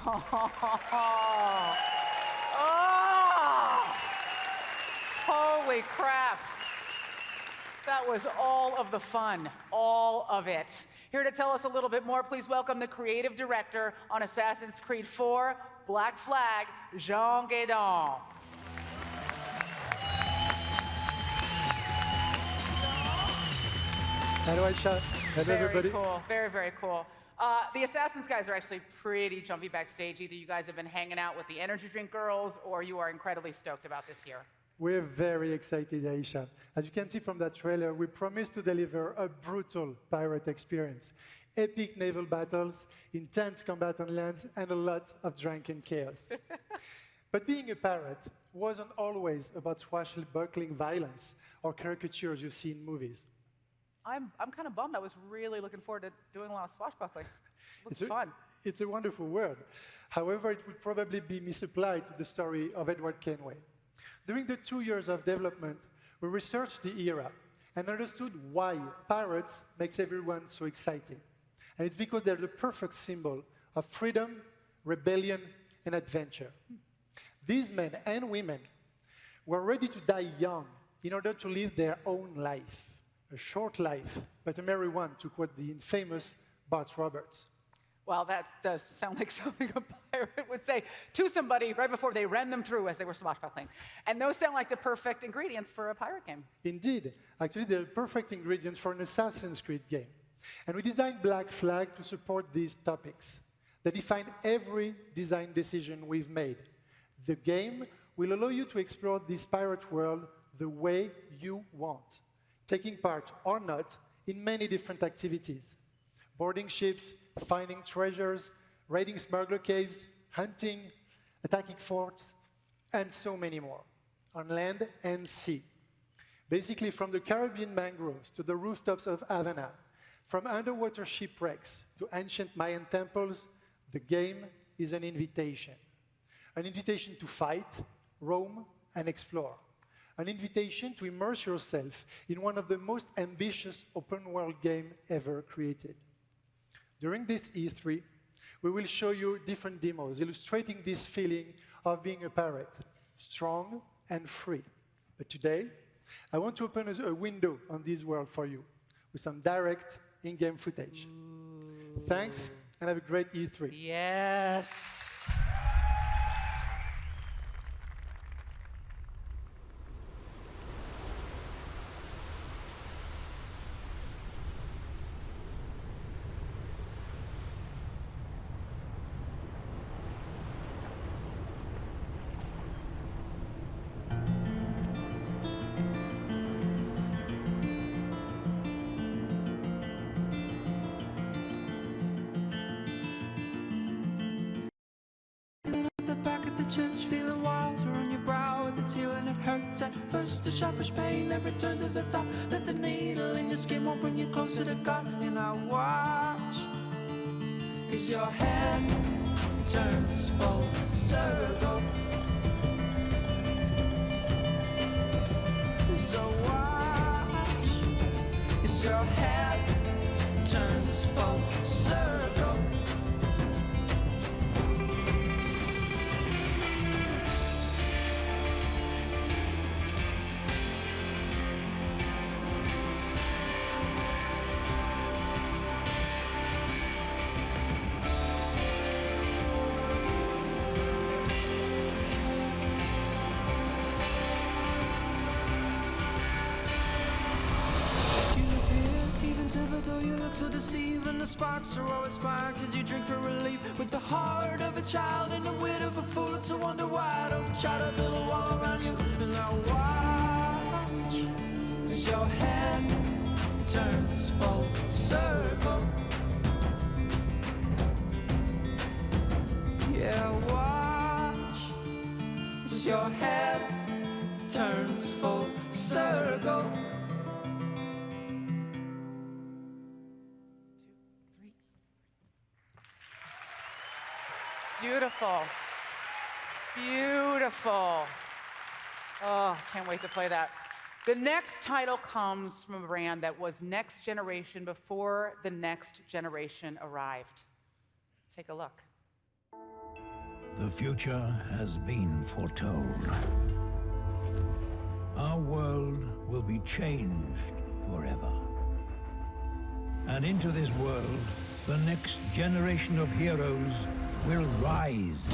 Holy crap. That was all of the fun, all of it. Here to tell us a little bit more, please welcome the creative director on Assassin's Creed 4, Black Flag, Jean Guédon. Hello, Aisha. Hello, everybody. Very cool. Very, very cool. The Assassins guys are actually pretty jumpy backstage. Either you guys have been hanging out with the energy drink girls, or you are incredibly stoked about this year. We're very excited, Aisha. As you can see from that trailer, we promise to deliver a brutal pirate experience. Epic naval battles, intense combat on land, and a lot of drunken chaos. But being a pirate wasn't always about swashbuckling violence or caricatures you see in movies. I'm kind of bummed. I was really looking forward to doing a lot of swashbuckling. Looks fun. It's a wonderful word. However, it would probably be misapplied to the story of Edward Kenway. During the 2 years of development, we researched the era and understood why pirates makes everyone so exciting. And it's because they're the perfect symbol of freedom, rebellion, and adventure. These men and women were ready to die young in order to live their own life. A short life, but a merry one, to quote the infamous Bart Roberts. Well, that does sound like something a pirate would say to somebody right before they ran them through as they were swashbuckling. And those sound like the perfect ingredients for a pirate game. Indeed. Actually, they're perfect ingredients for an Assassin's Creed game. And we designed Black Flag to support these topics. They define every design decision we've made. The game will allow you to explore this pirate world the way you want, taking part or not in many different activities. Boarding ships, finding treasures, raiding smuggler caves, hunting, attacking forts, and so many more, on land and sea. Basically, from the Caribbean mangroves to the rooftops of Havana, from underwater shipwrecks to ancient Mayan temples, the game is an invitation. An invitation to fight, roam, and explore. An invitation to immerse yourself in one of the most ambitious open-world games ever created. During this E3, we will show you different demos illustrating this feeling of being a pirate, strong and free. But today, I want to open a window on this world for you with some direct in-game footage. Thanks, and have a great E3. Yes. Church, feeling water on your brow with its healing. It hurts at first, a sharpish pain that returns as a thought that the needle in your skin won't bring you closer to God. And I watch as your head turns full circle. So watch as your head turns full circle. Typical, you look so deceiving. The sparks are always fire, cause you drink for relief. With the heart of a child and the wit of a fool, it's a wonder why I don't try to build a wall around you. And I watch as your head turns full circle. Yeah, watch as your head turns full circle. Beautiful. Beautiful. Oh, can't wait to play that. The next title comes from a brand that was next generation before the next generation arrived. Take a look. The future has been foretold. Our world will be changed forever. And into this world, the next generation of heroes will rise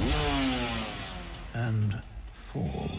and fall.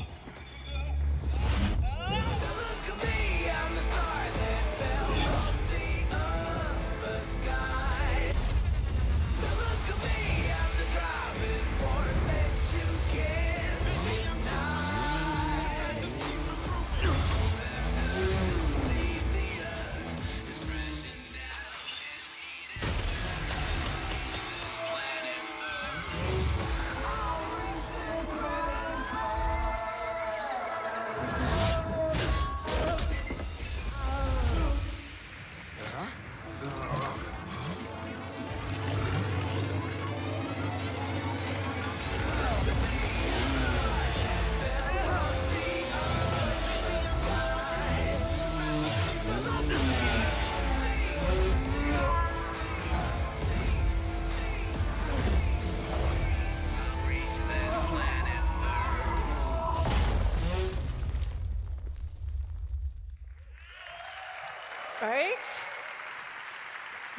Right?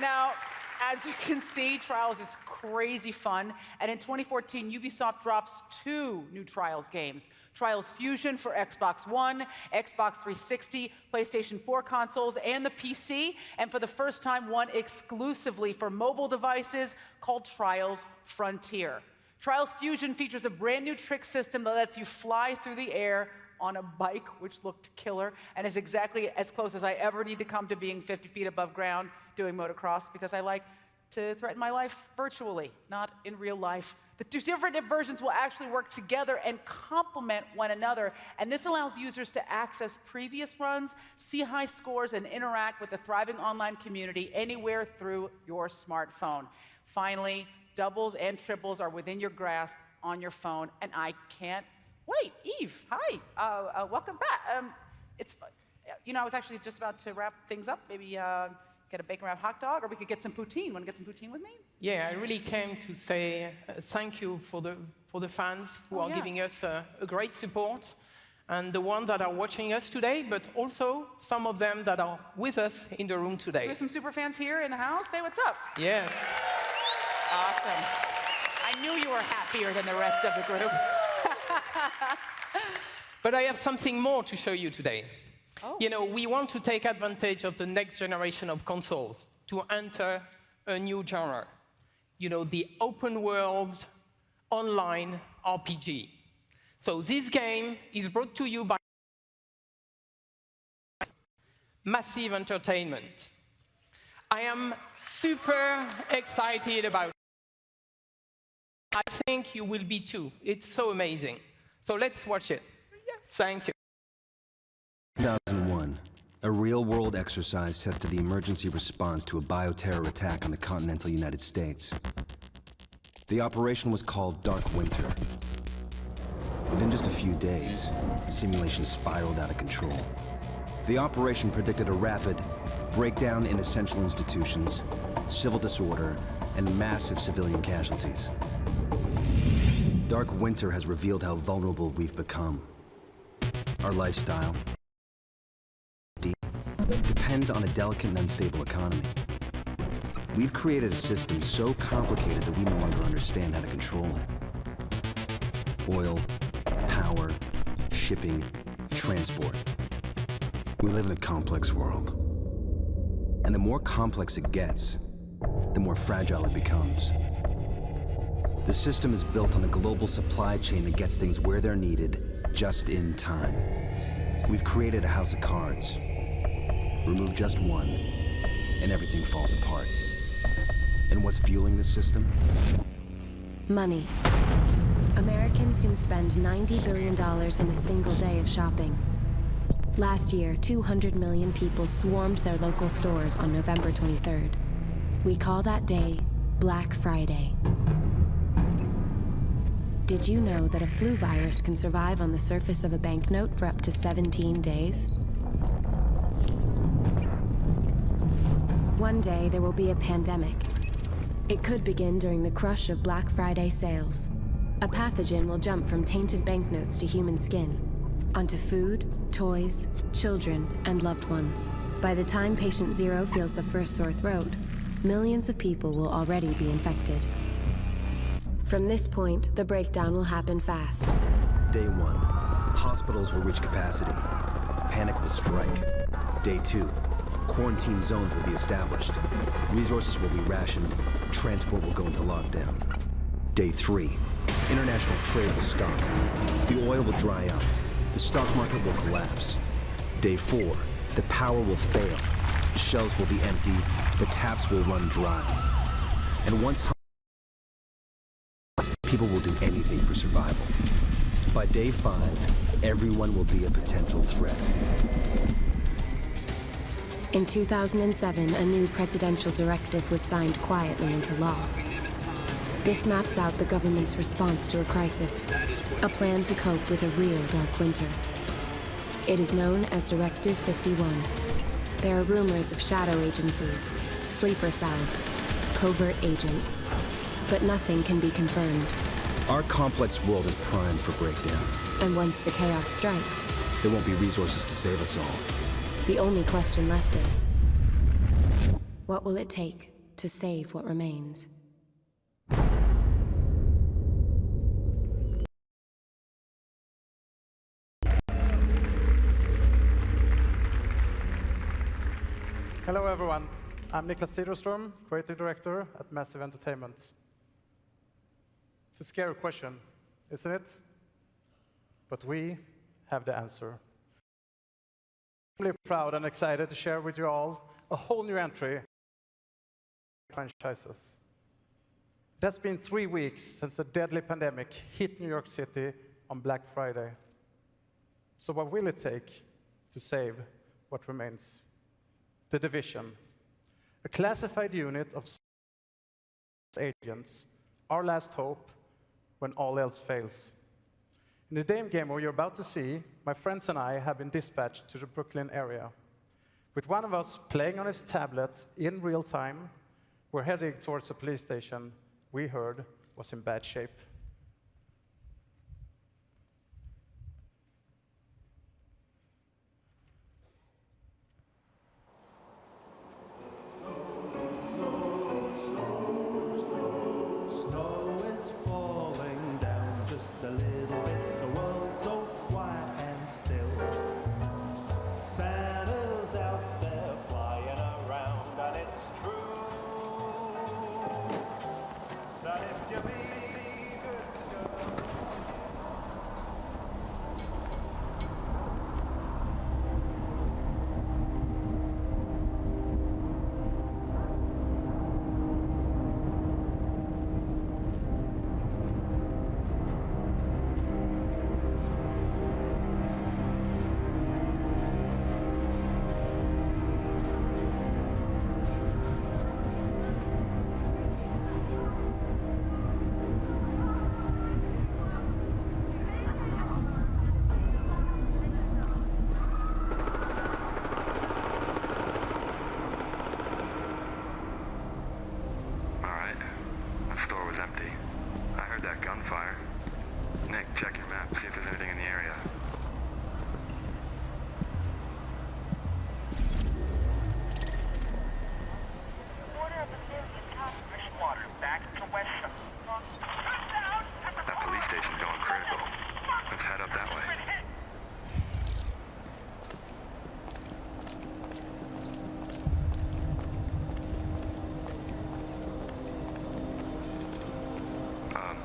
Now, as you can see, Trials is crazy fun. And in 2014, Ubisoft drops 2 new Trials games. Trials Fusion for Xbox One, Xbox 360, PlayStation 4 consoles, and the PC. And for the first time, one exclusively for mobile devices called Trials Frontier. Trials Fusion features a brand new trick system that lets you fly through the air on a bike, which looked killer, and is exactly as close as I ever need to come to being 50 feet above ground doing motocross, because I like to threaten my life virtually, not in real life. The 2 different versions will actually work together and complement one another, and this allows users to access previous runs, see high scores, and interact with the thriving online community anywhere through your smartphone. Finally, doubles and triples are within your grasp on your phone, and I can't wait. Eve, hi, welcome back. It's, you know, I was actually just about to wrap things up. Maybe get a bacon wrapped hot dog, or we could get some poutine. Want to get some poutine with me? Yeah, I really came to say thank you for the fans who are giving us a great support, and the ones that are watching us today, but also some of them that are with us in the room today. We have some super fans here in the house. Say what's up. Yes. Awesome. I knew you were happier than the rest of the group. But I have something more to show you today. Oh. You know, we want to take advantage of the next generation of consoles to enter a new genre. You know, the open world online RPG. So this game is brought to you by Massive Entertainment. I am super excited about it. I think you will be too. It's so amazing. So let's watch it. Thank you. 2001, a real-world exercise tested the emergency response to a bioterror attack on the continental United States. The operation was called Dark Winter. Within just a few days, the simulation spiraled out of control. The operation predicted a rapid breakdown in essential institutions, civil disorder, and massive civilian casualties. Dark Winter has revealed how vulnerable we've become. Our lifestyle depends on a delicate and unstable economy. We've created a system so complicated that we no longer understand how to control it. Oil, power, shipping, transport. We live in a complex world. And the more complex it gets, the more fragile it becomes. The system is built on a global supply chain that gets things where they're needed, just in time. We've created a house of cards. Remove just one, and everything falls apart. And what's fueling this system? Money. Americans can spend $90 billion in a single day of shopping. Last year, 200 million people swarmed their local stores on November 23rd. We call that day Black Friday. Did you know that a flu virus can survive on the surface of a banknote for up to 17 days? One day there will be a pandemic, It could begin during the crush of Black Friday sales. A pathogen will jump from tainted banknotes to human skin, onto food, toys, children, and loved ones. By the time patient zero feels the first sore throat, millions of people will already be infected. From this point, the breakdown will happen fast. Day 1, hospitals will reach capacity. Panic will strike. Day 2, quarantine zones will be established. Resources will be rationed. Transport will go into lockdown. Day 3, international trade will stop. The oil will dry up. The stock market will collapse. Day 4, the power will fail. The shelves will be empty. The taps will run dry. And once people will do anything for survival. By day 5, everyone will be a potential threat. In 2007, a new presidential directive was signed quietly into law. This maps out the government's response to a crisis, a plan to cope with a real dark winter. It is known as Directive 51. There are rumors of shadow agencies, sleeper cells, covert agents, but nothing can be confirmed. Our complex world is primed for breakdown. And once the chaos strikes, there won't be resources to save us all. The only question left is, what will it take to save what remains? Hello everyone, I'm Niklas Cederström, Creative Director at Massive Entertainment. It's a scary question, isn't it? But we have the answer. I'm really proud and excited to share with you all a whole new entry franchises. That's been 3 weeks since the deadly pandemic hit New York City on Black Friday. So what will it take to save what remains? The Division, a classified unit of agents, our last hope when all else fails. In the game you're about to see, my friends and I have been dispatched to the Brooklyn area. With one of us playing on his tablet in real time, we're heading towards a police station we heard was in bad shape.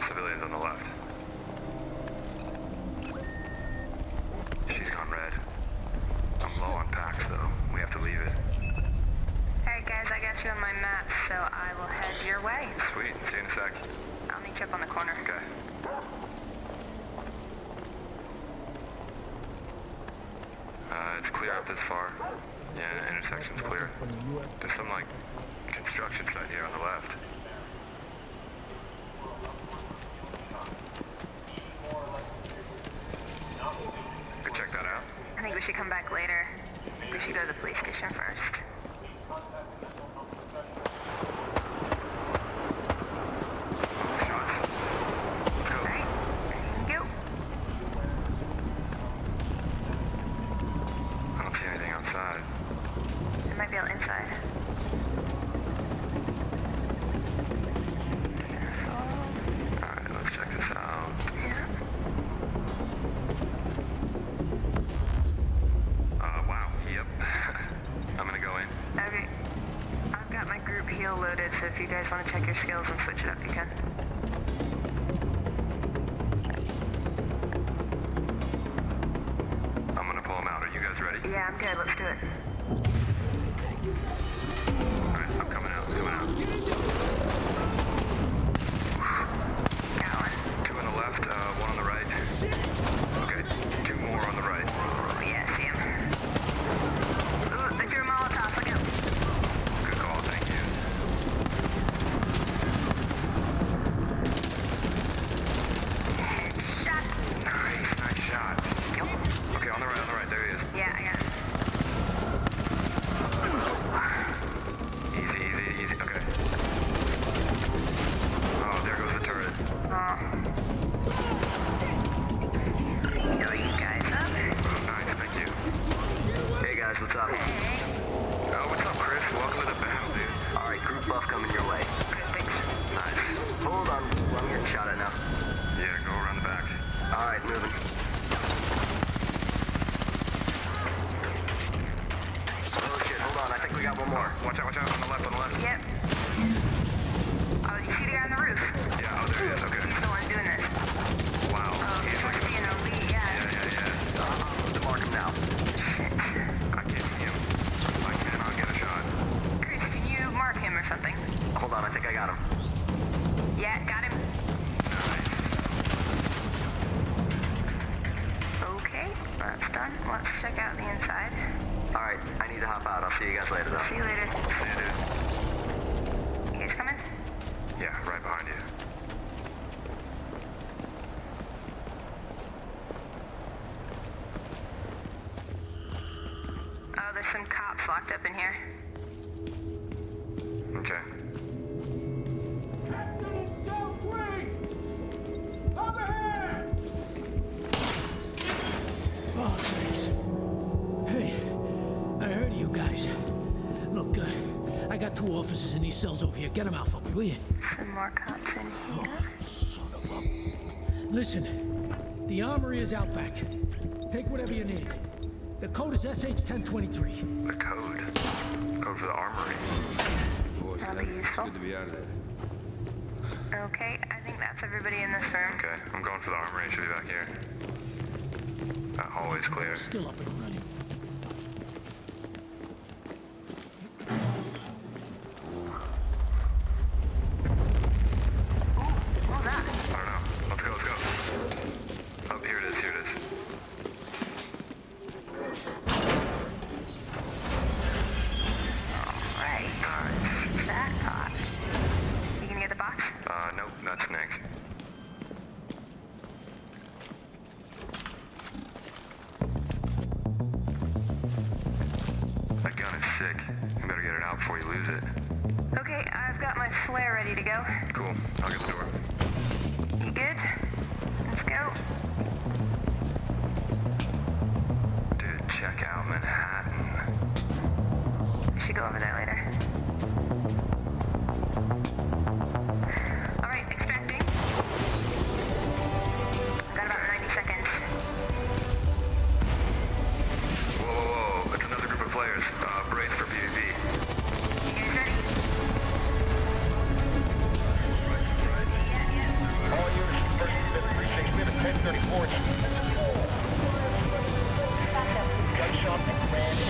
Civilians on the left. She's gone red. I'm low on packs, though. We have to leave it. Alright guys, I got you on my map, so I will head your way. Sweet. See you in a sec. I'll meet you up on the corner. Okay. It's clear up this far. Yeah, intersection's clear. There's some, like, construction site here on the left. Could check that out. I think we should come back later. We should go to the police station first. just want to check your skills and switch it up, you can. I'm gonna pull him out. Are you guys ready? Yeah, I'm good. Let's do it. Alright, I'm coming out. Coming out. Got one. 2 on the left, 1 on the right. Okay, 2 more on the right. Oh, yeah, see him. Ooh, they threw a Molotov. Look out. Good call, thank you. Shot. Nice shot. Okay, on the right, there he is. Yeah, I got him. Easy, okay. Oh, there goes the turret. Oh. Heal you guys up. Nice, thank you. Hey guys, what's up? Hey. Oh, what's up, Chris? Welcome to the battle, dude. Alright, group buff coming your way. Thanks. Nice. Hold on, I'm getting shot at now. Yeah, go around the back. Alright, moving. Oh shit, hold on, I think we got one more. Watch out, on the left. Yep. Oh, you see the guy on the roof? Yeah, oh, there he is, okay. He's the one doing this. Wow. Oh, he's supposed to be an elite, yeah. To mark him now. Shit. I can't see him. I cannot get a shot. Chris, can you mark him or something? Hold on, I think I got him. Yeah, got him. Nice. Okay, that's done. Let's check out the inside. Alright, I need to hop out. I'll see you guys later, though. See you later. See you, dude. You guys coming? Yeah, right behind you. Oh, there's some cops locked up in here. Okay. Oh, thanks. Hey, I heard of you guys. Look, I got 2 officers in these cells over here. Get them out for me, will you? Some more cops in here. Son of a... Listen, the armory is out back. Take whatever you need. The code is SH-1023. The code? Code for the armory. That'll be useful. Good to be out of there. Okay, I think that's everybody in this room. Okay, I'm going for the armory. It should be back here. That hallway's clear. Still up and running. What was that? I don't know. Let's go. Oh, here it is. Alright. Jackpot. You gonna get the box? Nope, that's next. That gun is sick. You better get it out before you lose it. Okay, I've got my flare ready to go. Cool. I'll get the door. You good? Let's go. Dude, check out Manhattan. We should go over there later. Alright, extracting. Got about 90 seconds. Whoa. It's another group of players. Brace for PvP. You guys ready? All units first to precinct. We have a 1034. Gunshot and ran in.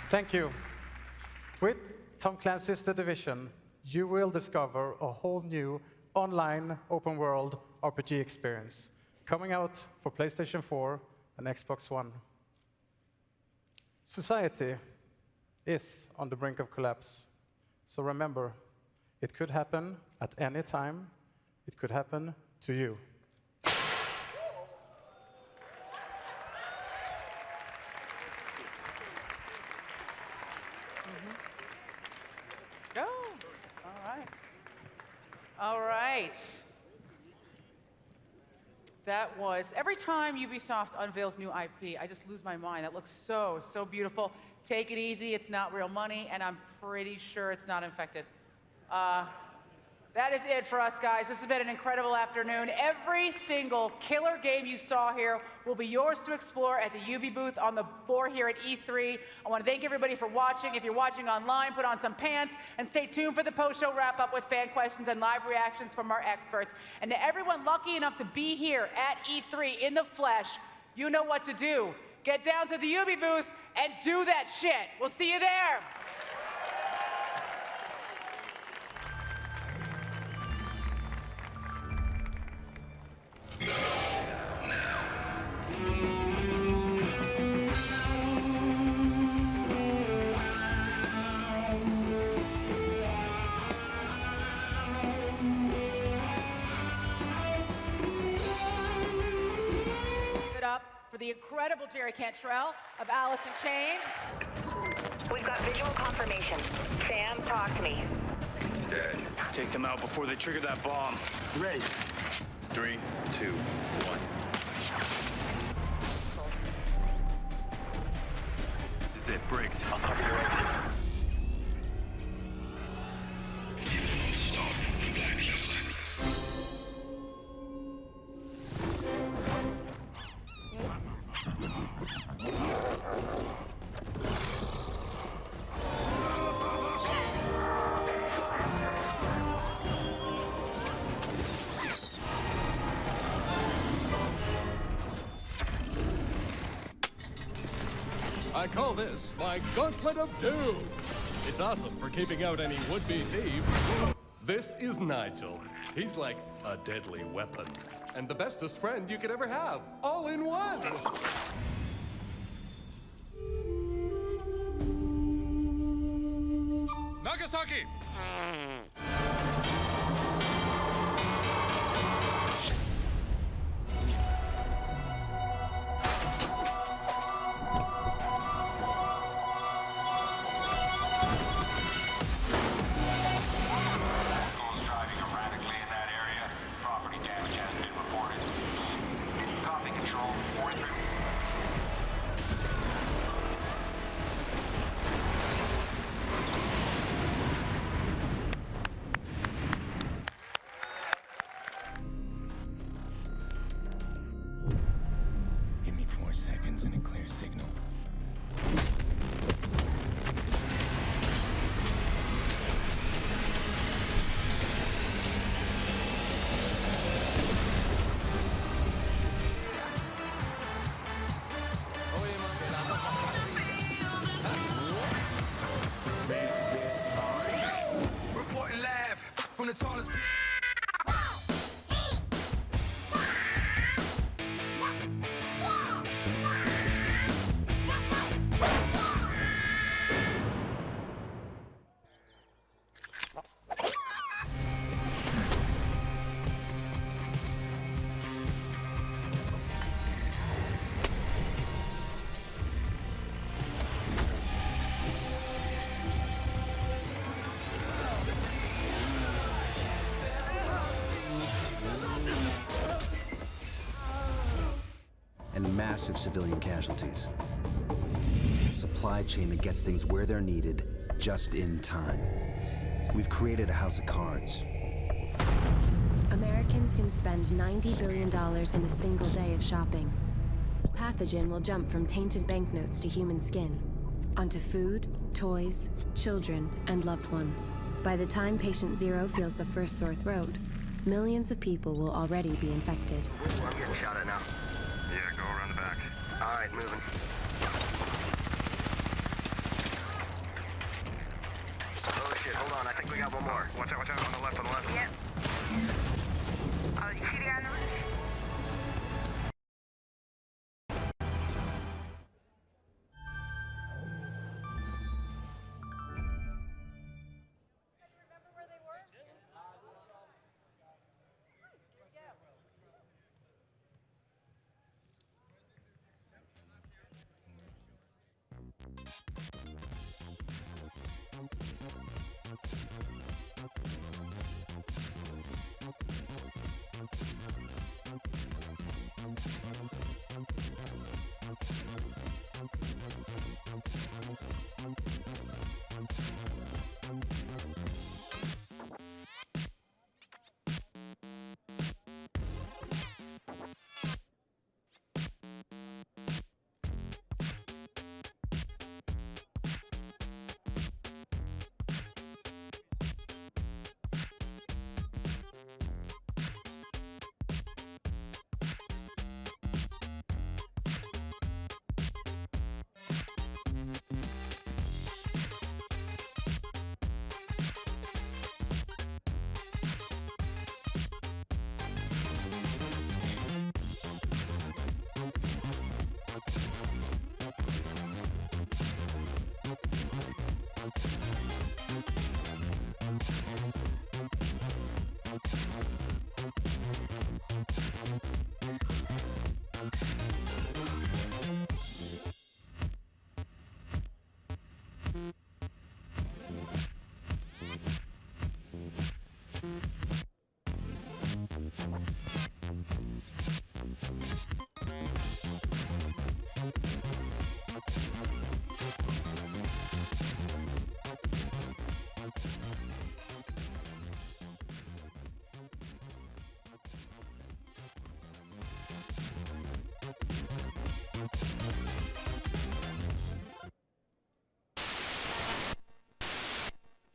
Thank you. With Tom Clancy's The Division, you will discover a whole new online open world RPG experience coming out for PlayStation 4 and Xbox One. Society is on the brink of collapse. So remember, it could happen at any time. It could happen to you. Go. All right. That was, every time Ubisoft unveils new IP, I just lose my mind. That looks so, so beautiful. Take it easy, it's not real money, and I'm pretty sure it's not infected. That is it for us, guys. This has been an incredible afternoon. Every single killer game you saw here will be yours to explore at the Ubi booth on the floor here at E3. I want to thank everybody for watching. If you're watching online, put on some pants and stay tuned for the post-show wrap-up with fan questions and live reactions from our experts. And to everyone lucky enough to be here at E3 in the flesh, you know what to do. Get down to the Ubi booth and do that shit. We'll see you there. For the incredible Jerry Cantrell of Alice in Chains. We've got visual confirmation. Sam, talk to me. He's dead. Take them out before they trigger that bomb. Ready. 3, 2, 1. This is it, Briggs. I'll cover you right. I call this my Gauntlet of Doom. It's awesome for keeping out any would-be thieves. This is Nigel. He's like a deadly weapon. And the bestest friend you could ever have, all in one. Nagasaki! And a clear signal. Reporting live from the tallest. And massive civilian casualties. Supply chain that gets things where they're needed, just in time. We've created a house of cards. Americans can spend $90 billion in a single day of shopping. Pathogen will jump from tainted banknotes to human skin, onto food, toys, children, and loved ones. By the time patient zero feels the first sore throat, millions of people will already be infected. I'm getting shot at now. Yeah, go around the back. All right, moving. Oh shit, hold on. I think we got one more. Watch out, on the left, Yep. Oh, you see the guy on the roof?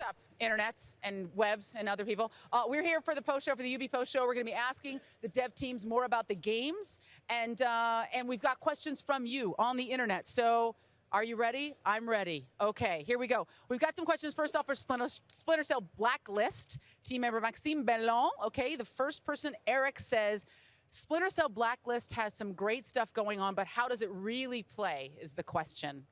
What's up, internets and webs and other people? We're here for the post show, for the Ubi post show. We're going to be asking the dev teams more about the games, and we've got questions from you on the internet. So, are you ready? I'm ready. Okay, here we go. We've got some questions. First off, for Splinter Cell Blacklist team member Maxime Bellon. Okay, the first person, Eric, says, Splinter Cell Blacklist has some great stuff going on, but how does it really play? Is the question.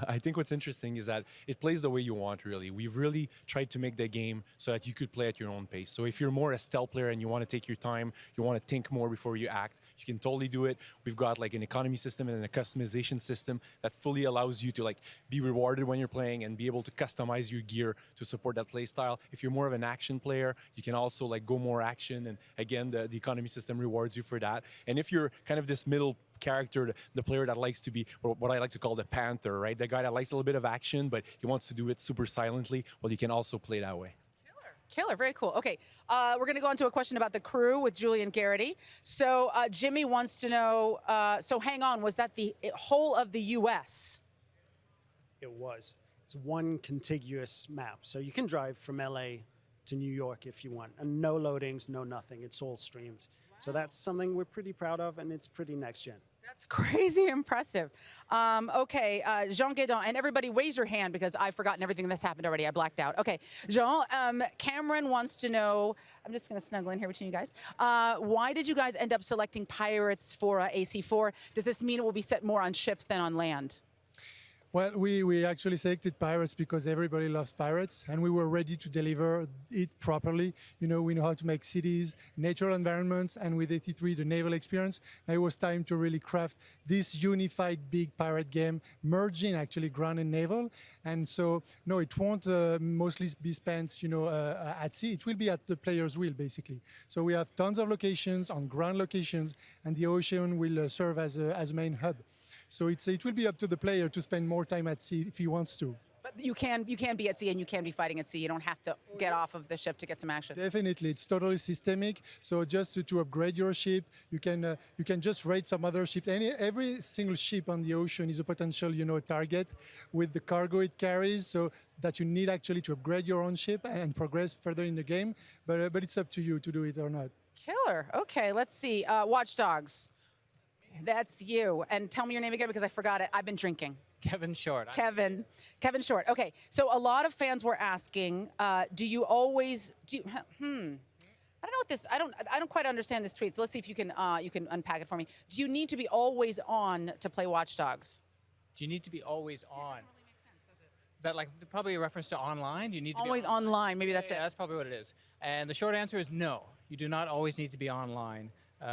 I think what's interesting is that it plays the way you want, really. We've really tried to make the game so that you could play at your own pace. So if you're more a stealth player and you want to take your time, you want to think more before you act, you can totally do it. We've got like an economy system and a customization system that fully allows you to like be rewarded when you're playing and be able to customize your gear to support that play style. If you're more of an action player, you can also like go more action, and again, the economy system rewards you for that. And if you're kind of this middle character, the player that likes to be what I like to call the panther, right? The guy that likes a little bit of action, but he wants to do it super silently. Well, you can also play that way. Killer, very cool. Okay, we're going to go on to a question about the crew with Julian Garrity. So Jimmy wants to know, so hang on, was that the whole of the U.S.? It was. It's one contiguous map. So you can drive from LA to New York if you want. And no loadings, no nothing. It's all streamed. Wow. So that's something we're pretty proud of, and it's pretty next gen. That's crazy impressive. Okay, Jean Guédon, and everybody raise your hand because I've forgotten everything that's happened already. I blacked out. Okay, Jean, Cameron wants to know, I'm just going to snuggle in here between you guys. Why did you guys end up selecting pirates for AC4? Does this mean it will be set more on ships than on land? Well, we actually selected pirates because everybody loves pirates, and we were ready to deliver it properly. You know, we know how to make cities, natural environments, and with 83, the naval experience. Now it was time to really craft this unified big pirate game, merging actually ground and naval. And so, no, it won't mostly be spent, you know, at sea. It will be at the player's will, basically. So we have tons of locations on ground locations, and the ocean will serve as a main hub. So it will be up to the player to spend more time at sea if he wants to. But you can be at sea and you can be fighting at sea. You don't have to get off of the ship to get some action. Definitely, it's totally systemic. So just to upgrade your ship, you can just raid some other ships. Every single ship on the ocean is a potential, you know, target with the cargo it carries. So that you need actually to upgrade your own ship and progress further in the game. But it's up to you to do it or not. Killer. Okay, let's see. Watch Dogs. That's you. And tell me your name again because I forgot it. I've been drinking. Kevin Short. Kevin Short. Okay. So a lot of fans were asking, do you always I don't know what this. I don't quite understand this tweet. So let's see if you can unpack it for me. Do you need to be always on to play Watch Dogs? Do you need to be always on? Is that like probably a reference to online? Do you need to always be online? Maybe that's it. That's probably what it is. And the short answer is no. You do not always need to be online.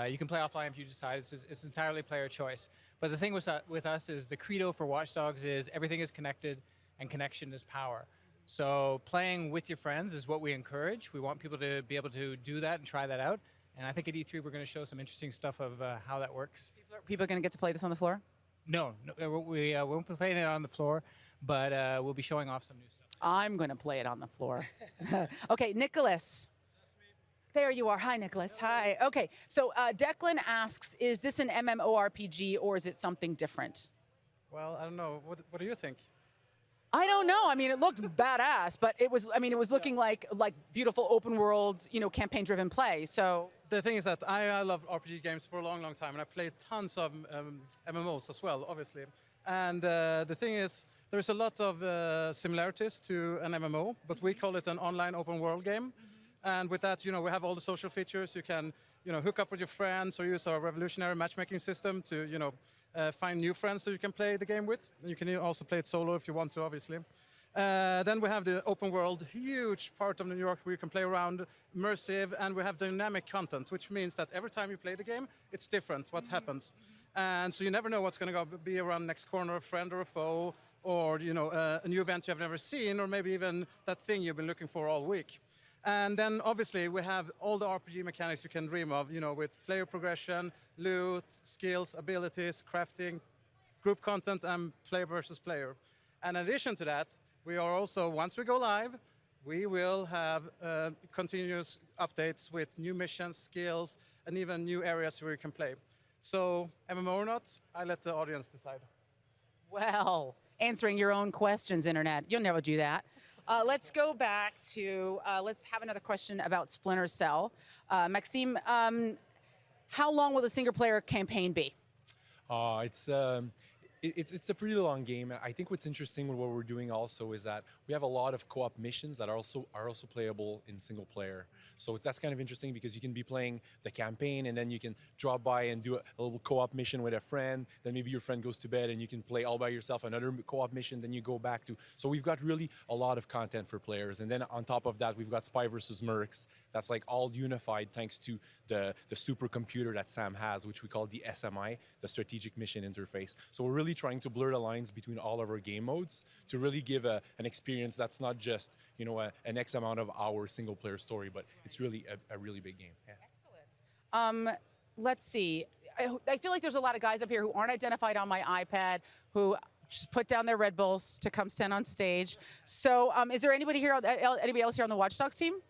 You can play offline if you decide. It's entirely player choice. But the thing with us is the credo for Watch Dogs is everything is connected and connection is power. So playing with your friends is what we encourage. We want people to be able to do that and try that out. And I think at E3 we're going to show some interesting stuff of how that works. People are going to get to play this on the floor? No, we won't be playing it on the floor, but we'll be showing off some new stuff. I'm going to play it on the floor. Okay, Nicholas. There you are. Hi, Nicholas. Hi. Okay, so Declan asks, is this an MMORPG or is it something different? Well, I don't know. What do you think? I don't know. I mean, it looked badass, but it was looking like beautiful open world, you know, campaign-driven play. So the thing is that I love RPG games for a long, long time, and I played tons of MMOs as well, obviously. And the thing is, there's a lot of similarities to an MMO, but we call it an online open world game. And with that, you know, we have all the social features. You can, you know, hook up with your friends or use our revolutionary matchmaking system to, you know, find new friends that you can play the game with. You can also play it solo if you want to, obviously. Then we have the open world, huge part of New York where you can play around, immersive, and we have dynamic content, which means that every time you play the game, it's different what happens. And so you never know what's going to be around next corner, a friend or a foe, or a new event you've never seen, or maybe even that thing you've been looking for all week. And then obviously we have all the RPG mechanics you can dream of, with player progression, loot, skills, abilities, crafting, group content, and player versus player. And in addition to that, we are also, once we go live, we will have continuous updates with new missions, skills, and even new areas where you can play. So, MMO or not, I let the audience decide. Well, answering your own questions, Internet. You'll never do that. Let's go back to, let's have another question about Splinter Cell. Maxime, how long will the single-player campaign be? It's a pretty long game. I think what's interesting with what we're doing also is that we have a lot of co-op missions that are also playable in single player. So that's kind of interesting because you can be playing the campaign and then you can drop by and do a little co-op mission with a friend. Then maybe your friend goes to bed and you can play all by yourself another co-op mission. Then you go back to. So we've got really a lot of content for players. And then on top of that, we've got Spy versus Mercs. That's like all unified thanks to the supercomputer that Sam has, which we call the SMI, the Strategic Mission Interface. So we're really trying to blur the lines between all of our game modes to really give an experience that's not just an X amount of hour single player story, but it's really a really big game. Yeah. Excellent. Let's see. I feel like there's a lot of guys up here who aren't identified on my iPad who just put down their Red Bulls to come stand on stage. So is there anybody else here on the Watch Dogs team?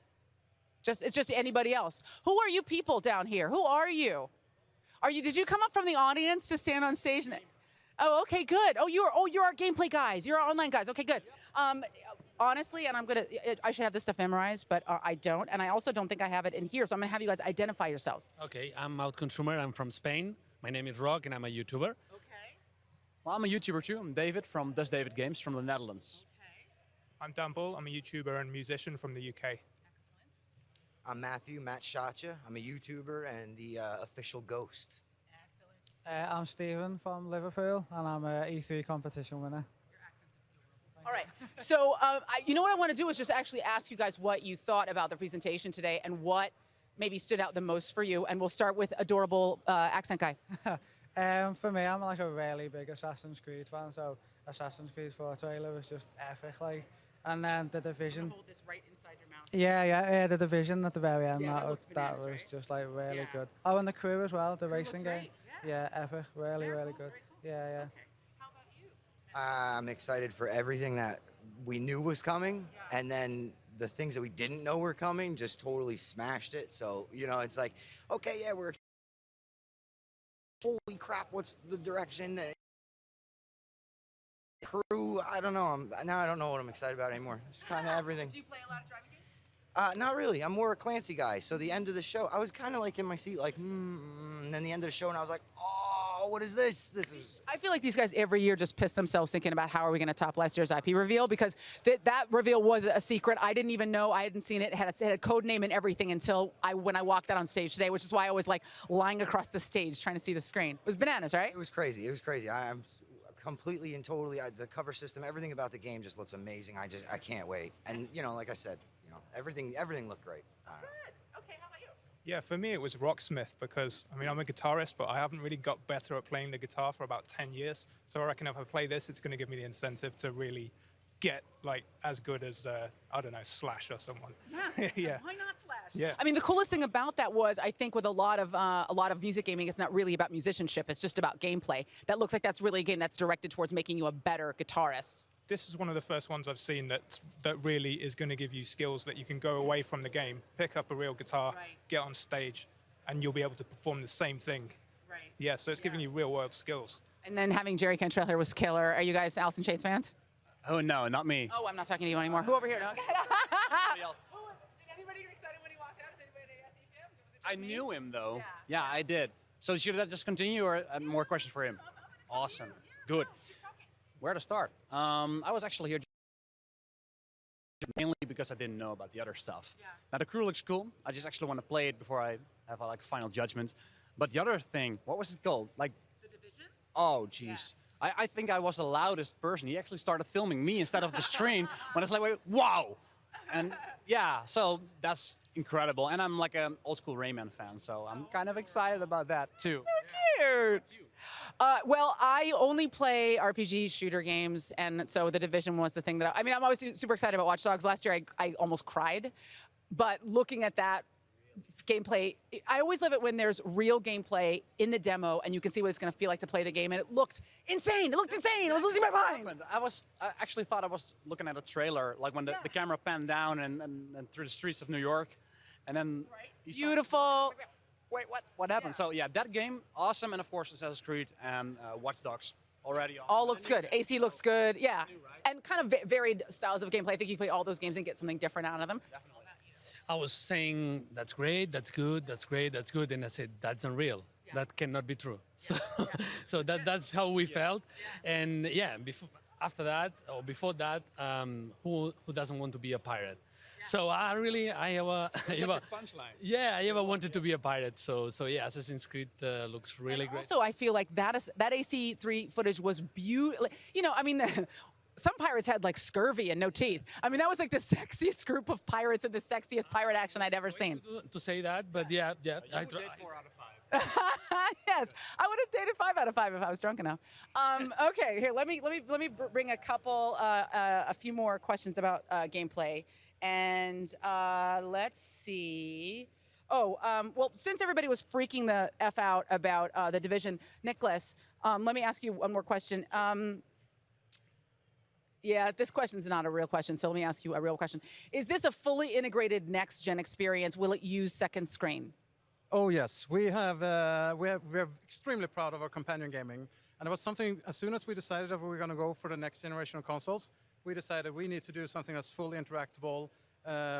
It's just anybody else. Who are you people down here? Who are you? Did you come up from the audience to stand on stage? Oh, okay, good. You're our gameplay guys. You're our online guys. Okay, good. Honestly, and I should have this stuff memorized, but I don't. And I also don't think I have it in here. So I'm going to have you guys identify yourselves. Okay, I'm Out Consumer. I'm from Spain. My name is Rock, and I'm a YouTuber. Okay. Well, I'm a YouTuber too. I'm David from Does David Games from the Netherlands. Okay. I'm Dan Bull. I'm a YouTuber and musician from the UK. I'm Matt Shacha. I'm a YouTuber and the official ghost. I'm Stephen from Liverpool, and I'm an E3 competition winner. All right. So, you know what I want to do is just actually ask you guys what you thought about the presentation today and what maybe stood out the most for you. And we'll start with adorable accent guy. For me, I'm like a really big Assassin's Creed fan, so Assassin's Creed 4 trailer was just epic, like. And then the Division. Hold this right inside your mouth. Yeah, the Division at the very end. Yeah, that was just like really good. Oh, and the crew as well, the racing game. Yeah, epic, really good. Cool. Yeah. Okay. How about you? I'm excited for everything that we knew was coming, and then the things that we didn't know were coming just totally smashed it. So, it's like, okay, yeah, we're excited. Holy crap, what's the direction? Crew, I don't know. Now I don't know what I'm excited about anymore. It's kind of everything. Do you play a lot of driving games? Not really. I'm more a Clancy guy. So the end of the show, I was kind of like in my seat, like, and then the end of the show, and I was like, oh, what is this? I feel like these guys every year just piss themselves thinking about how are we going to top last year's IP reveal, because that reveal was a secret. I didn't even know. I hadn't seen it. It had a code name and everything until when I walked out on stage today, which is why I was like lying across the stage trying to see the screen. It was bananas, right? It was crazy. I'm completely and totally, the cover system, everything about the game just looks amazing. I can't wait. And, like I said, everything looked great. Good. Okay, how about you? Yeah, for me it was Rocksmith because, I'm a guitarist, but I haven't really got better at playing the guitar for about 10 years. So I reckon if I play this, it's going to give me the incentive to really get, as good as, I don't know, Slash or someone. Yes. Yeah. Why not Slash? Yeah. The coolest thing about that was, I think with a lot of music gaming, it's not really about musicianship. It's just about gameplay. That looks like that's really a game that's directed towards making you a better guitarist. This is one of the first ones I've seen that really is going to give you skills that you can go away from the game, pick up a real guitar, get on stage, and you'll be able to perform the same thing. Right. Yeah, so it's giving you real-world skills. And then having Jerry Cantrell here was killer. Are you guys Alice in Chains fans? Oh, no, not me. Oh, I'm not talking to you anymore. Who over here? No. Somebody else. Did anybody get excited when he walked out? Did anybody see him? I knew him, though. Yeah, I did. So should that just continue, or more questions for him? Awesome. Good. Where to start? I was actually here mainly because I didn't know about the other stuff. Yeah. Now, the crew looks cool. I just actually want to play it before I have a final judgment. But the other thing, what was it called? The Division? oh, jeez. I think I was the loudest person. He actually started filming me instead of the screen when it's like, wait, wow. And yeah, so that's incredible. And I'm like an old school Rayman fan, so I'm kind of excited about that too. Cute. Well, I only play RPG shooter games, and so The Division was the thing that I mean, I'm always super excited about Watch Dogs. Last year, I almost cried. But looking at that gameplay, I always love it when there's real gameplay in the demo, and you can see what it's going to feel like to play the game, and it looked insane. It looked insane. I was losing my mind. I actually thought I was looking at a trailer, like when the camera panned down and through the streets of New York, and then beautiful. Wait, what happened? So yeah, that game, awesome, and of course Assassin's Creed and Watch Dogs already. All looks good. AC looks good, yeah, and kind of varied styles of gameplay. I think you play all those games and get something different out of them. Definitely. I was saying, that's great, that's good, that's great, that's good. And I said, that's unreal. Yeah. That cannot be true. Yeah. So that's how we felt. And yeah, after that, or before that, who doesn't want to be a pirate? Yeah. So I have a punchline. Yeah, I ever wanted to be a pirate. So yeah, Assassin's Creed looks really great. Also, I feel like that AC3 footage was beautiful. You know, I mean, some pirates had like scurvy and no teeth. I mean, that was like the sexiest group of pirates and the sexiest pirate action I'd ever seen. To say that, but yeah. I would date 4 out of 5. Yes, I would have dated 5 out of 5 if I was drunk enough. Okay, here, let me bring a few more questions about gameplay, and let's see. Oh, well, since everybody was freaking the F out about The Division, Nicholas, let me ask you one more question. Yeah, this question's not a real question, so let me ask you a real question. Is this a fully integrated next-gen experience? Will it use second screen? Oh yes, we're extremely proud of our companion gaming, and it was something. As soon as we decided that we were going to go for the next generation of consoles, we decided we need to do something that's fully interactable,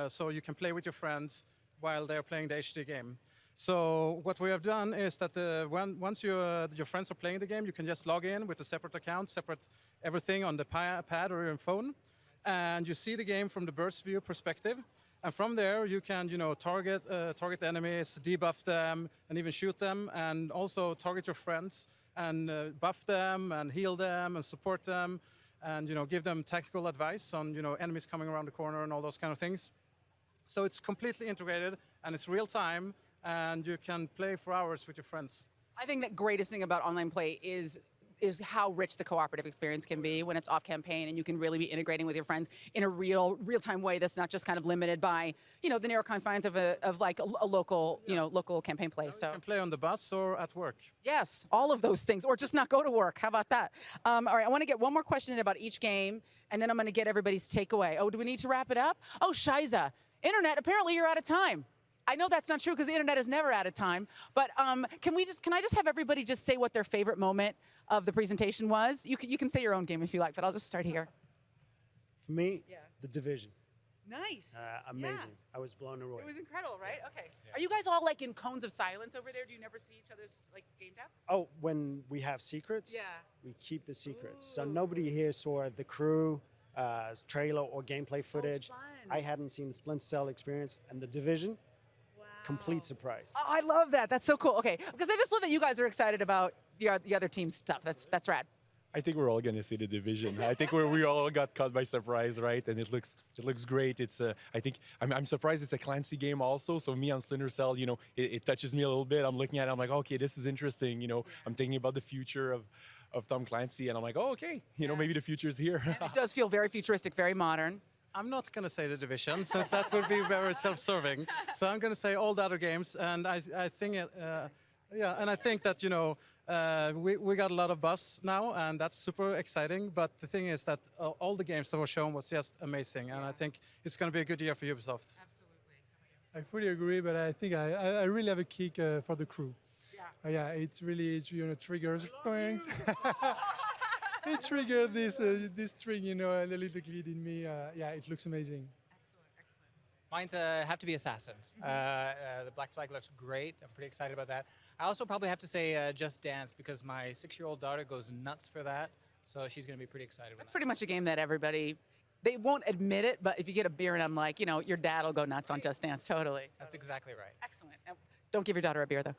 so you can play with your friends while they're playing the HD game. So what we have done is that once your friends are playing the game, you can just log in with a separate account, separate everything on the pad or your phone, and you see the game from the burst view perspective. And from there, you can target enemies, debuff them, and even shoot them, and also target your friends and buff them and heal them and support them, and give them tactical advice on enemies coming around the corner and all those kind of things. So it's completely integrated and it's real time. And you can play for hours with your friends. I think the greatest thing about online play is how rich the cooperative experience can be when it's off campaign and you can really be integrating with your friends in a real-time way that's not just kind of limited by the narrow confines of a local local campaign play. So you can play on the bus or at work. Yes, all of those things, or just not go to work. How about that? All right, I want to get one more question in about each game, and then I'm going to get everybody's takeaway. Oh, do we need to wrap it up? Oh, Shiza, Internet, apparently you're out of time. I know that's not true because the internet is never out of time, but can I just have everybody just say what their favorite moment of the presentation was? You can say your own game if you like, but I'll just start here. For me, The Division. Nice. Amazing. Yeah. I was blown away. It was incredible, right? Okay. Yeah. Are you guys all like in cones of silence over there? Do you never see each other's game down? Oh, when we have secrets, we keep the secrets. Ooh. So nobody here saw the crew trailer or gameplay footage. Oh, I hadn't seen the Splinter Cell experience and The Division. Complete surprise. Oh, I love that. That's so cool. Okay, because I just love that you guys are excited about the other team's stuff. That's rad. I think we're all gonna see The Division. I think we all got caught by surprise, right? And it looks great. It's I think I'm surprised it's a Clancy game also. So me on Splinter Cell, it touches me a little bit. I'm looking at it, I'm like, okay, this is interesting. I'm thinking about the future of Tom Clancy, and I'm like, oh, okay, maybe the future is here. And it does feel very futuristic, very modern. I'm not going to say The Division, since that would be very self-serving. So I'm going to say all the other games, and I think and I think that we got a lot of buzz now, and that's super exciting. But the thing is that all the games that were shown was just amazing, and I think it's going to be a good year for Ubisoft. Absolutely. I fully agree, but I think I really have a kick for the crew. Yeah. It's really triggers things. It triggered this string, a little kid in me. Yeah, it looks amazing. Excellent. Mine's have to be Assassins. The Black Flag looks great. I'm pretty excited about that. I also probably have to say Just Dance because my 6-year-old daughter goes nuts for that. So she's going to be pretty excited. That's pretty much a game that they won't admit it, but if you get a beer and I'm like, your dad will go nuts on Just Dance, totally. That's exactly right. Excellent. Don't give your daughter a beer, though.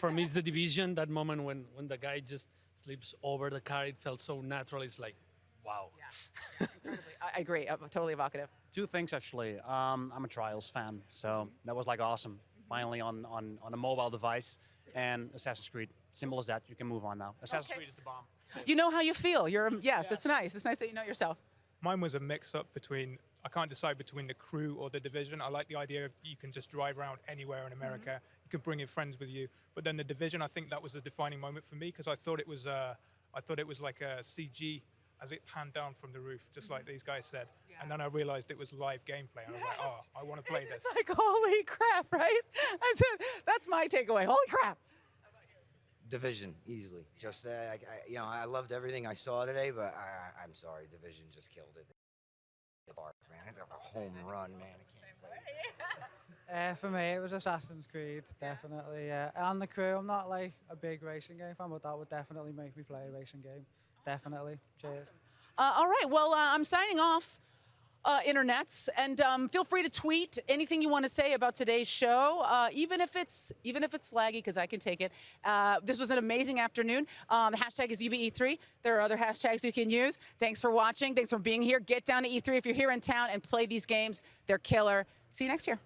For me, it's the Division. That moment when the guy just sleeps over the car, it felt so natural. It's like, wow. I agree. Totally evocative. Two things actually. I'm a Trials fan, so that was like awesome. Finally on a mobile device, and Assassin's Creed. Simple as that. You can move on now. Assassin's Creed is the bomb. You know how you feel. Yes, it's nice. It's nice that you know yourself. Mine was a mix-up between, I can't decide between the Crew or the Division. I like the idea of you can just drive around anywhere in America. You can bring your friends with you. But then the Division, I think that was a defining moment for me because I thought it was like a CG as it panned down from the roof, just like these guys said. And then I realized it was live gameplay. And I was like, oh, I want to play this. It's like, holy crap, right? I said, that's my takeaway. Holy crap. Division, easily. Just, I loved everything I saw today, but I'm sorry, Division just killed it. The bark, man. It's a home run, man. I can't wait. For me, it was Assassin's Creed, definitely. And the Crew, I'm not like a big racing game fan, but that would definitely make me play a racing game. Definitely. Cheers. All right. Well, I'm signing off, internets, and feel free to tweet anything you want to say about today's show, even if it's laggy, because I can take it. This was an amazing afternoon. The hashtag is UBE3. There are other hashtags you can use. Thanks for watching. Thanks for being here. Get down to E3 if you're here in town and play these games. They're killer. See you next year.